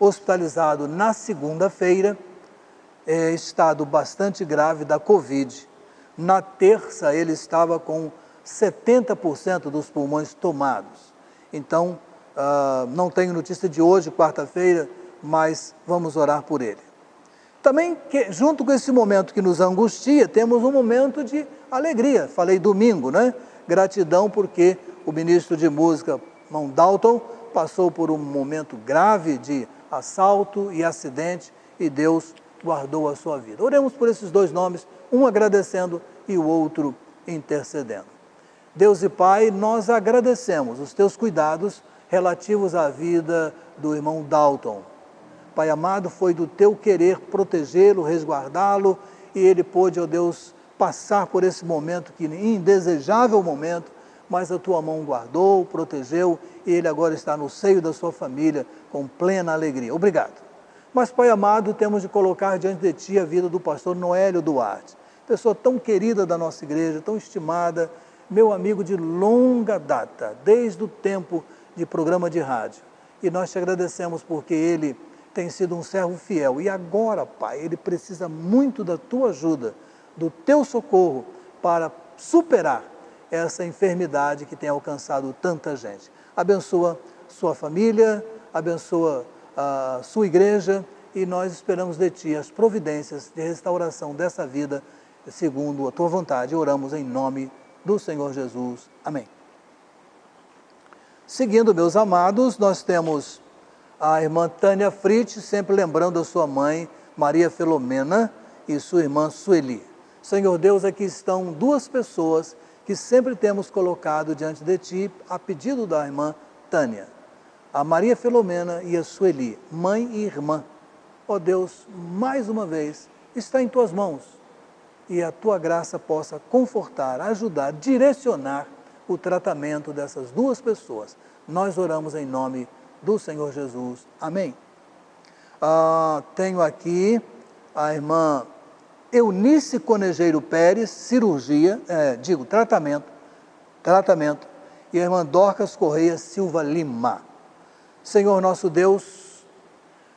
hospitalizado na segunda-feira, estado bastante grave da Covid. Na terça, ele estava com 70% dos pulmões tomados. Então, não tenho notícia de hoje, quarta-feira, mas vamos orar por ele. Também, junto com esse momento que nos angustia, temos um momento de alegria. Falei domingo, né? Gratidão porque o ministro de música, irmão Dalton, passou por um momento grave de assalto e acidente e Deus guardou a sua vida. Oremos por esses 2 nomes, um agradecendo e o outro intercedendo. Deus e Pai, nós agradecemos os Teus cuidados relativos à vida do irmão Dalton. Pai amado, foi do Teu querer protegê-lo, resguardá-lo, e ele pôde, ó Deus, passar por esse momento, que indesejável momento, mas a Tua mão guardou, protegeu, e ele agora está no seio da sua família, com plena alegria. Obrigado. Mas, Pai amado, temos de colocar diante de Ti a vida do pastor Noélio Duarte, pessoa tão querida da nossa igreja, tão estimada, meu amigo de longa data, desde o tempo de programa de rádio. E nós Te agradecemos porque ele tem sido um servo fiel. E agora, Pai, ele precisa muito da Tua ajuda, do Teu socorro para superar essa enfermidade que tem alcançado tanta gente. Abençoa sua família, abençoa a sua igreja e nós esperamos de Ti as providências de restauração dessa vida segundo a Tua vontade. Oramos em nome do Senhor Jesus. Amém. Seguindo, meus amados, nós temos a irmã Tânia Fritz, sempre lembrando a sua mãe, Maria Filomena, e sua irmã Sueli. Senhor Deus, aqui estão 2 pessoas que sempre temos colocado diante de Ti, a pedido da irmã Tânia, a Maria Filomena e a Sueli, mãe e irmã. Ó Deus, mais uma vez, está em Tuas mãos, e a Tua graça possa confortar, ajudar, direcionar o tratamento dessas 2 pessoas. Nós oramos em nome do Senhor Jesus. Amém. Tenho aqui a irmã Eunice Conejeiro Pérez, cirurgia, tratamento, e a irmã Dorcas Correia Silva Lima. Senhor nosso Deus,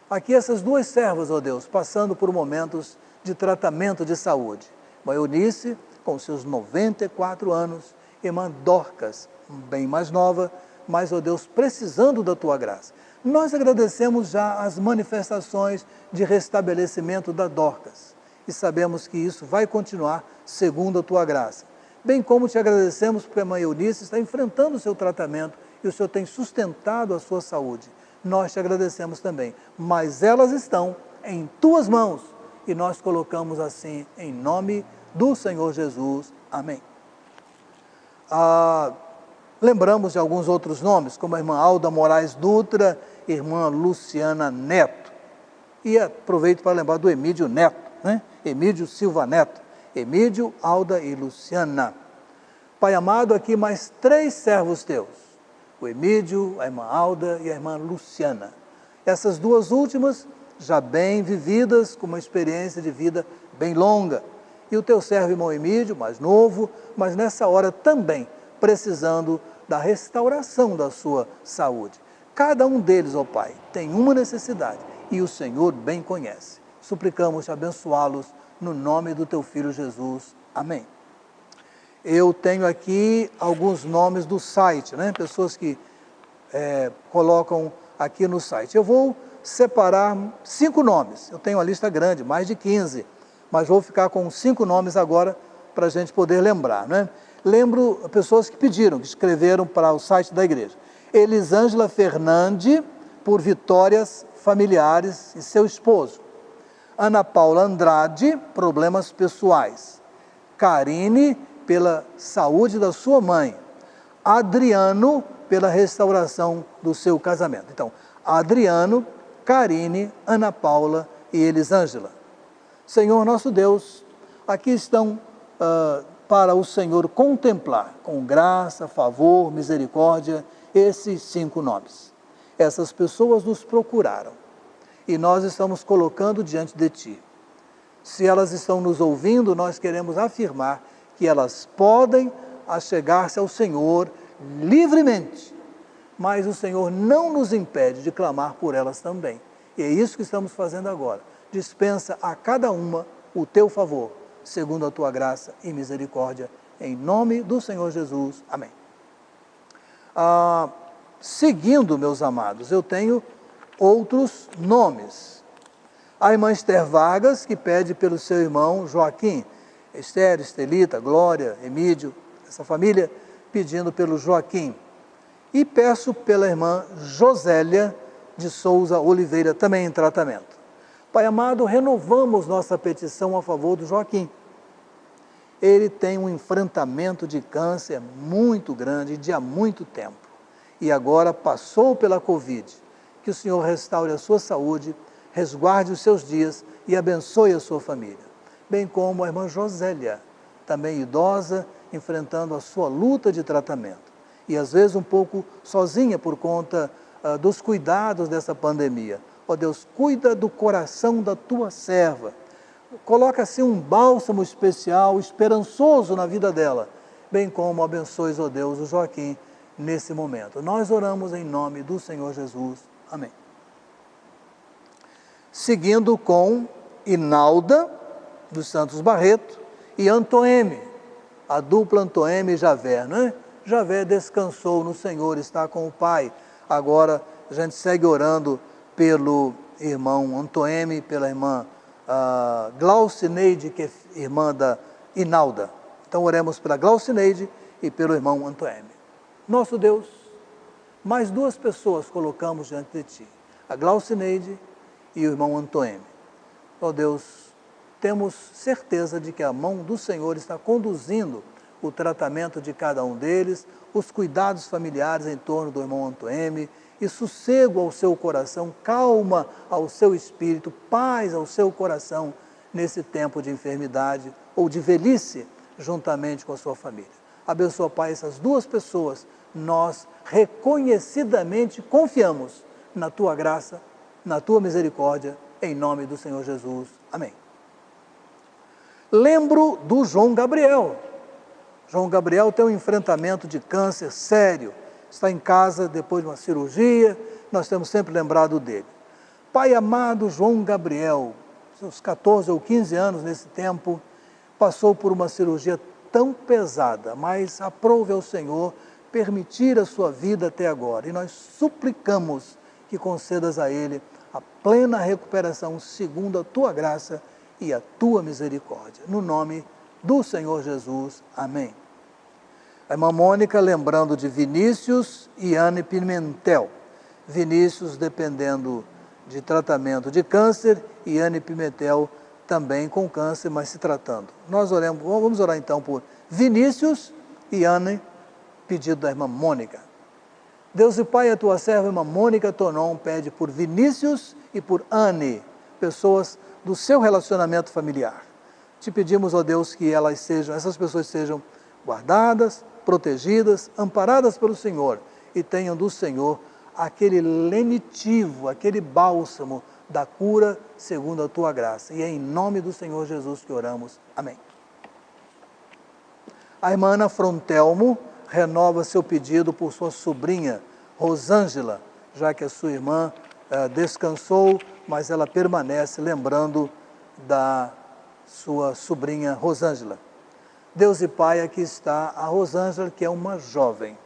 aqui essas duas servas, ó Deus, passando por momentos de tratamento de saúde. Irmã Eunice, com seus 94 anos, irmã Dorcas, bem mais nova, mas, ó Deus, precisando da Tua graça. Nós agradecemos já as manifestações de restabelecimento da Dorcas e sabemos que isso vai continuar segundo a Tua graça. Bem como te agradecemos porque a irmã Eunice está enfrentando o seu tratamento e o Senhor tem sustentado a sua saúde. Nós te agradecemos também, mas elas estão em Tuas mãos e nós colocamos assim em nome do Senhor Jesus. Amém. Lembramos de alguns outros nomes, como a irmã Alda Moraes Dutra, irmã Luciana Neto. E aproveito para lembrar do Emídio Neto, né? Emídio Silva Neto, Emídio, Alda e Luciana. Pai amado, aqui mais 3 servos teus, o Emídio, a irmã Alda e a irmã Luciana. Essas 2 últimas, já bem vividas, com uma experiência de vida bem longa. E o teu servo, irmão Emídio, mais novo, mas nessa hora também precisando da restauração da sua saúde. Cada um deles, ó Pai, tem uma necessidade e o Senhor bem conhece. Suplicamos-te abençoá-los no nome do teu Filho Jesus. Amém. Eu tenho aqui alguns nomes do site, né? Pessoas que colocam aqui no site. Eu vou separar 5 nomes. Eu tenho uma lista grande, mais de 15, mas vou ficar com 5 nomes agora para a gente poder lembrar, né? Lembro pessoas que pediram, que escreveram para o site da igreja. Elisângela Fernandes, por vitórias familiares e seu esposo. Ana Paula Andrade, problemas pessoais. Karine, pela saúde da sua mãe. Adriano, pela restauração do seu casamento. Então, Adriano, Karine, Ana Paula e Elisângela. Senhor nosso Deus, aqui estão para o Senhor contemplar com graça, favor, misericórdia, esses 5 nomes. Essas pessoas nos procuraram e nós estamos colocando diante de Ti. Se elas estão nos ouvindo, nós queremos afirmar que elas podem achegar-se ao Senhor livremente, mas o Senhor não nos impede de clamar por elas também. E é isso que estamos fazendo agora. Dispensa a cada uma o Teu favor, segundo a Tua graça e misericórdia, em nome do Senhor Jesus. Amém. Seguindo, meus amados, eu tenho outros nomes. A irmã Esther Vargas, que pede pelo seu irmão Joaquim. Esther, Estelita, Glória, Emídio, essa família pedindo pelo Joaquim. E peço pela irmã Josélia de Souza Oliveira, também em tratamento. Pai amado, renovamos nossa petição a favor do Joaquim. Ele tem um enfrentamento de câncer muito grande, de há muito tempo. E agora passou pela Covid. Que o Senhor restaure a sua saúde, resguarde os seus dias e abençoe a sua família. Bem como a irmã Josélia, também idosa, enfrentando a sua luta de tratamento. E às vezes um pouco sozinha por conta dos cuidados dessa pandemia. Ó Deus, cuida do coração da Tua serva. Coloca assim um bálsamo especial, esperançoso na vida dela. Bem como abençoes, ó Deus, o Joaquim nesse momento. Nós oramos em nome do Senhor Jesus. Amém. Seguindo com Inalda dos Santos Barreto e Antoeme, a dupla Antoeme e Javé, né? Javé descansou no Senhor, está com o Pai. Agora a gente segue orando pelo irmão Antoeme, pela irmã Glaucineide, que é irmã da Inalda. Então oremos pela Glaucineide e pelo irmão Antoeme. Nosso Deus, mais 2 pessoas colocamos diante de Ti, a Glaucineide e o irmão Antoeme. Ó Deus, temos certeza de que a mão do Senhor está conduzindo o tratamento de cada um deles, os cuidados familiares em torno do irmão Antoeme, e sossego ao seu coração, calma ao seu espírito, paz ao seu coração nesse tempo de enfermidade ou de velhice, juntamente com a sua família. Abençoa, Pai, essas 2 pessoas. Nós reconhecidamente confiamos na Tua graça na tua misericórdia, em nome do Senhor Jesus. Amém. Lembro do João Gabriel. João Gabriel tem um enfrentamento de câncer sério, está em casa depois de uma cirurgia, nós temos sempre lembrado dele. Pai amado, João Gabriel, seus 14 ou 15 anos nesse tempo, passou por uma cirurgia tão pesada, mas aprove ao Senhor permitir a sua vida até agora. E nós suplicamos que concedas a ele a plena recuperação segundo a tua graça e a tua misericórdia. No nome do Senhor Jesus. Amém. A irmã Mônica lembrando de Vinícius e Anne Pimentel. Vinícius dependendo de tratamento de câncer e Anne Pimentel também com câncer, mas se tratando. Nós oramos, vamos orar então por Vinícius e Anne, pedido da irmã Mônica. Deus e Pai, a tua serva, irmã Mônica Tonon, pede por Vinícius e por Anne, pessoas do seu relacionamento familiar. Te pedimos, ó Deus, que essas pessoas sejam guardadas, protegidas, amparadas pelo Senhor e tenham do Senhor aquele lenitivo, aquele bálsamo da cura segundo a tua graça. E é em nome do Senhor Jesus que oramos. Amém. A irmã Ana Frontelmo renova seu pedido por sua sobrinha Rosângela, já que a sua irmã descansou, mas ela permanece lembrando da sua sobrinha Rosângela. Deus e Pai, aqui está a Rosângela, que é uma jovem,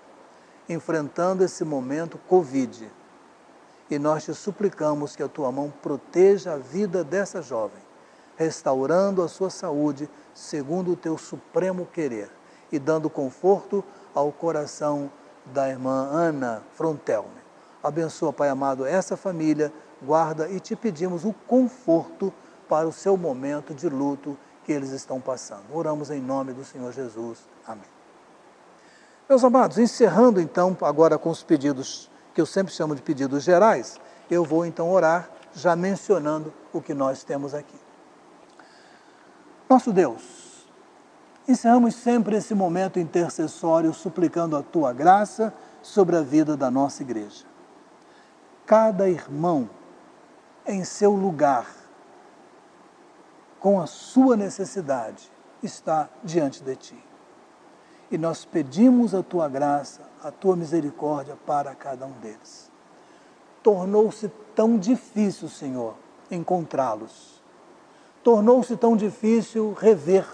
enfrentando esse momento Covid. E nós te suplicamos que a tua mão proteja a vida dessa jovem, restaurando a sua saúde segundo o teu supremo querer e dando conforto ao coração da irmã Ana Frontelme. Abençoa, Pai amado, essa família, guarda e te pedimos o conforto para o seu momento de luto que eles estão passando. Oramos em nome do Senhor Jesus. Amém. Meus amados, encerrando então agora com os pedidos, que eu sempre chamo de pedidos gerais, eu vou então orar já mencionando o que nós temos aqui. Nosso Deus, encerramos sempre esse momento intercessório suplicando a tua graça sobre a vida da nossa igreja. Cada irmão em seu lugar, com a sua necessidade, está diante de ti. E nós pedimos a tua graça, a tua misericórdia para cada um deles. Tornou-se tão difícil, Senhor, encontrá-los. Tornou-se tão difícil rever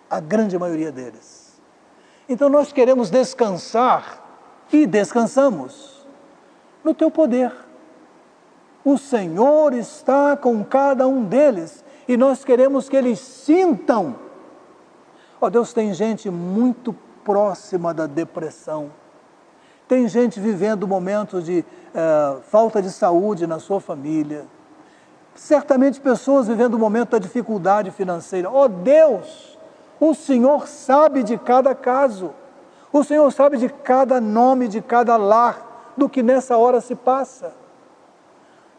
a grande maioria deles. Então nós queremos descansar e descansamos no teu poder. O Senhor está com cada um deles e nós queremos que eles sintam. Ó Deus, tem gente muito próxima da depressão, tem gente vivendo momentos de falta de saúde na sua família, certamente pessoas vivendo um momento da dificuldade financeira. Ó Deus, o Senhor sabe de cada caso, o Senhor sabe de cada nome, de cada lar, do que nessa hora se passa.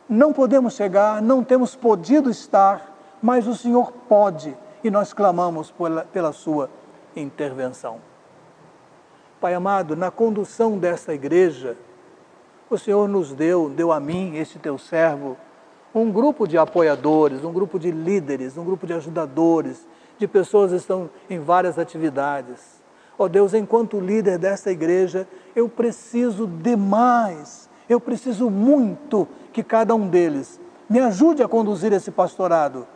Não podemos chegar, não temos podido estar, mas o Senhor pode, e nós clamamos pela sua intervenção. Pai amado, na condução desta igreja, o Senhor nos deu a mim, este teu servo, um grupo de apoiadores, um grupo de líderes, um grupo de ajudadores, de pessoas que estão em várias atividades. Ó Deus, enquanto líder desta igreja, eu preciso demais, eu preciso muito que cada um deles me ajude a conduzir esse pastorado.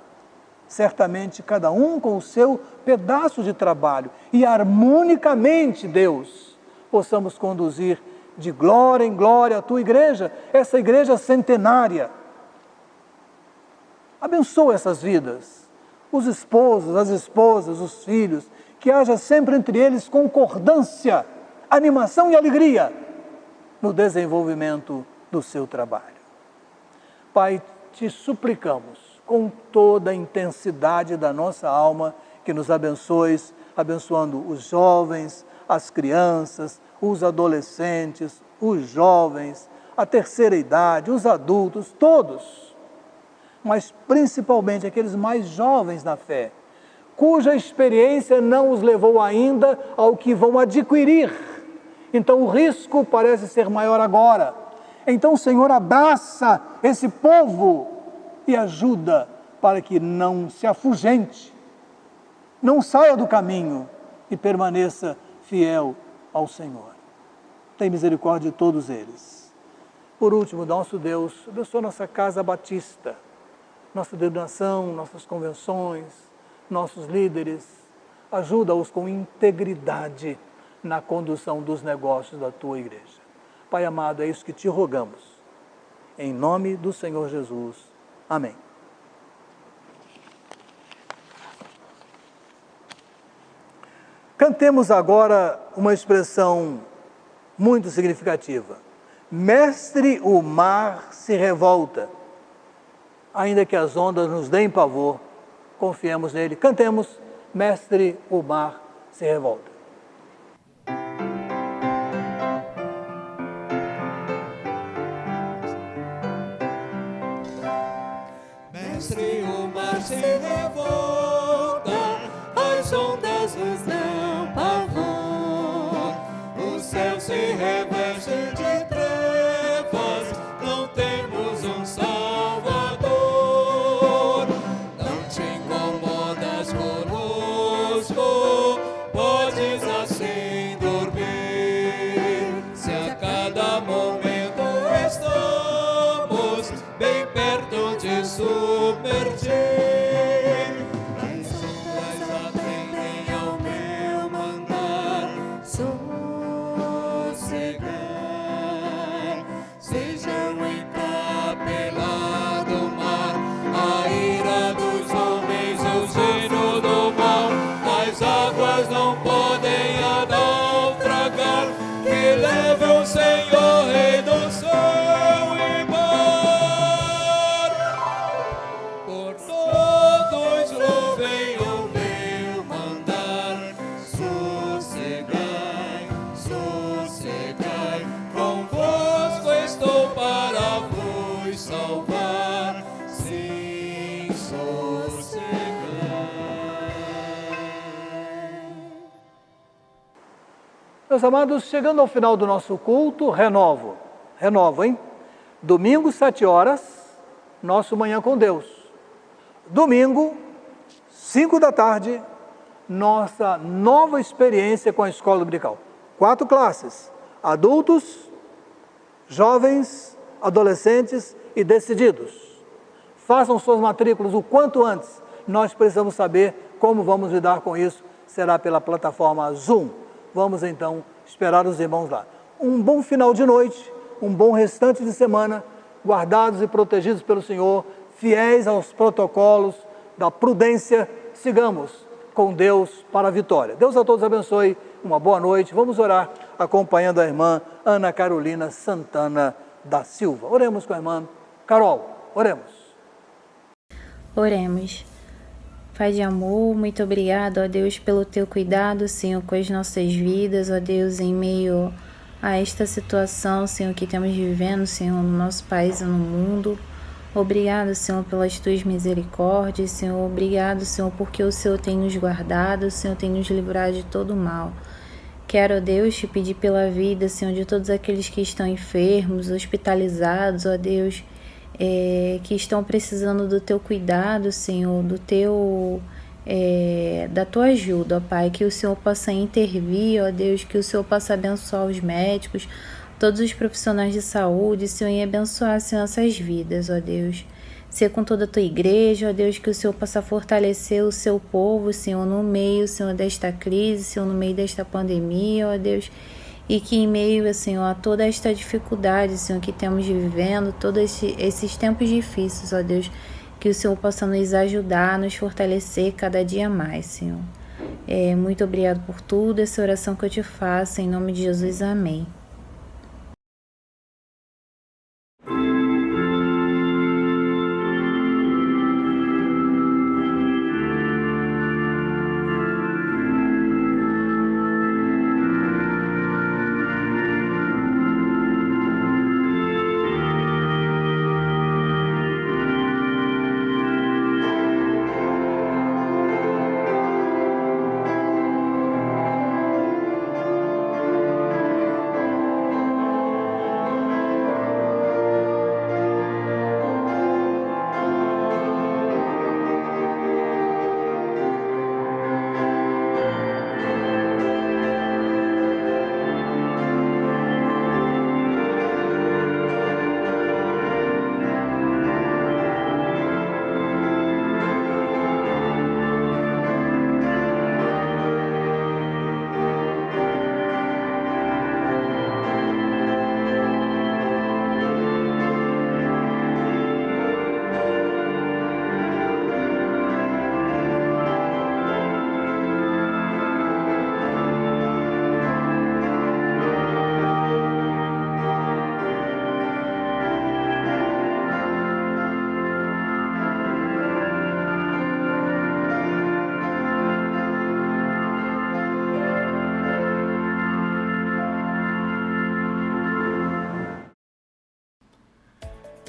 Certamente cada um com o seu pedaço de trabalho e harmonicamente, Deus, possamos conduzir de glória em glória a tua igreja, essa igreja centenária. Abençoa essas vidas, os esposos, as esposas, os filhos, que haja sempre entre eles concordância, animação e alegria no desenvolvimento do seu trabalho. Pai, te suplicamos, com toda a intensidade da nossa alma, que nos abençoes, abençoando os jovens, as crianças, os adolescentes, os jovens, a terceira idade, os adultos, todos, mas principalmente aqueles mais jovens na fé, cuja experiência não os levou ainda ao que vão adquirir. Então o risco parece ser maior agora. Então, Senhor, abraça esse povo e ajuda para que não se afugente, não saia do caminho e permaneça fiel ao Senhor. Tem misericórdia de todos eles. Por último, nosso Deus, abençoa nossa Casa Batista, nossa denominação, nossas convenções, nossos líderes, ajuda-os com integridade na condução dos negócios da Tua Igreja. Pai amado, é isso que te rogamos. Em nome do Senhor Jesus. Amém. Cantemos agora uma expressão muito significativa. Mestre, o mar se revolta. Ainda que as ondas nos deem pavor, confiemos nele. Cantemos, Mestre, o mar se revolta. Mestre, o mar se revolta, as ondas nos dão pavor, o céu se reveste de trevas, não temos um Salvador. Não te incomodas conosco, podes assim dormir, se a cada momento estamos bem perto de submergir. As ondas atendem ao meu mandar, sossegar. Sejam encapelado o mar, a ira dos homens, o gênio do mal. As águas não podem naufragar, que leve o Senhor, Rei do céu e mar. Por todos louvem o meu mandar, sossegai, sossegai, convosco estou para vos salvar, sim, sossegai. Meus amados, chegando ao final do nosso culto, renovo, hein? Domingo, 7 horas, nosso Manhã com Deus. Domingo, 5 da tarde, nossa nova experiência com a Escola Dominical. 4 classes, adultos, jovens, adolescentes e decididos. Façam suas matrículas o quanto antes. Nós precisamos saber como vamos lidar com isso. Será pela plataforma Zoom. Vamos então esperar os irmãos lá. Um bom final de noite, um bom restante de semana, guardados e protegidos pelo Senhor, fiéis aos protocolos da prudência, sigamos com Deus para a vitória. Deus a todos abençoe, uma boa noite. Vamos orar acompanhando a irmã Ana Carolina Santana da Silva. Oremos com a irmã Carol, oremos. Oremos. Pai de amor, muito obrigado, ó Deus, pelo teu cuidado, Senhor, com as nossas vidas, ó Deus, em meio a esta situação, Senhor, que estamos vivendo, Senhor, no nosso país e no mundo. Obrigado, Senhor, pelas tuas misericórdias, Senhor. Obrigado, Senhor, porque o Senhor tem nos guardado, o Senhor tem nos livrado de todo mal. Quero, ó Deus, te pedir pela vida, Senhor, de todos aqueles que estão enfermos, hospitalizados, ó Deus, que estão precisando do teu cuidado, Senhor, da tua ajuda, ó Pai, que o Senhor possa intervir, ó Deus, que o Senhor possa abençoar os médicos, todos os profissionais de saúde, Senhor, e abençoar, Senhor, essas vidas, ó Deus. Ser com toda a tua igreja, ó Deus, que o Senhor possa fortalecer o seu povo, Senhor, no meio, Senhor, desta crise, Senhor, no meio desta pandemia, ó Deus, e que em meio, Senhor, a toda esta dificuldade, Senhor, que temos vivendo, todos esses tempos difíceis, ó Deus, que o Senhor possa nos ajudar, nos fortalecer cada dia mais, Senhor. Muito obrigado por tudo, essa oração que eu te faço, em nome de Jesus, amém.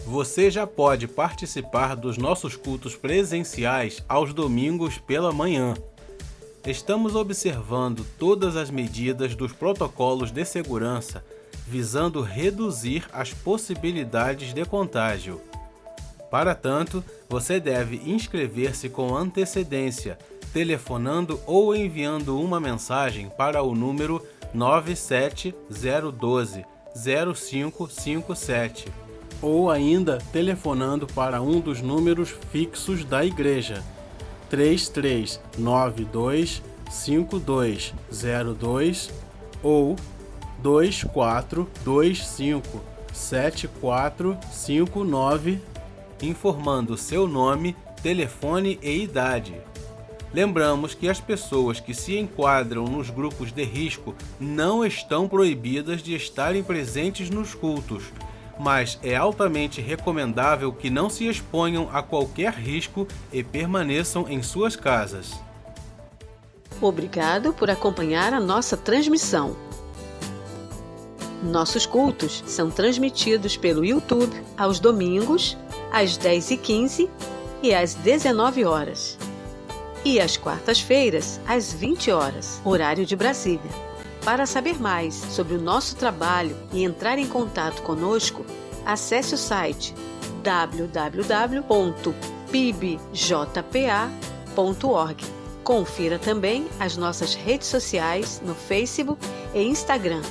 Você já pode participar dos nossos cultos presenciais aos domingos pela manhã. Estamos observando todas as medidas dos protocolos de segurança, visando reduzir as possibilidades de contágio. Para tanto, você deve inscrever-se com antecedência, telefonando ou enviando uma mensagem para o número 97012-0557, ou ainda telefonando para um dos números fixos da igreja, 3392-5202 ou 2425-7459, informando seu nome, telefone e idade. Lembramos que as pessoas que se enquadram nos grupos de risco não estão proibidas de estarem presentes nos cultos, mas é altamente recomendável que não se exponham a qualquer risco e permaneçam em suas casas. Obrigado por acompanhar a nossa transmissão. Nossos cultos são transmitidos pelo YouTube aos domingos, às 10h15 e às 19 horas. E às quartas-feiras, às 20 horas, horário de Brasília. Para saber mais sobre o nosso trabalho e entrar em contato conosco, acesse o site www.pibjpa.org. Confira também as nossas redes sociais no Facebook e Instagram.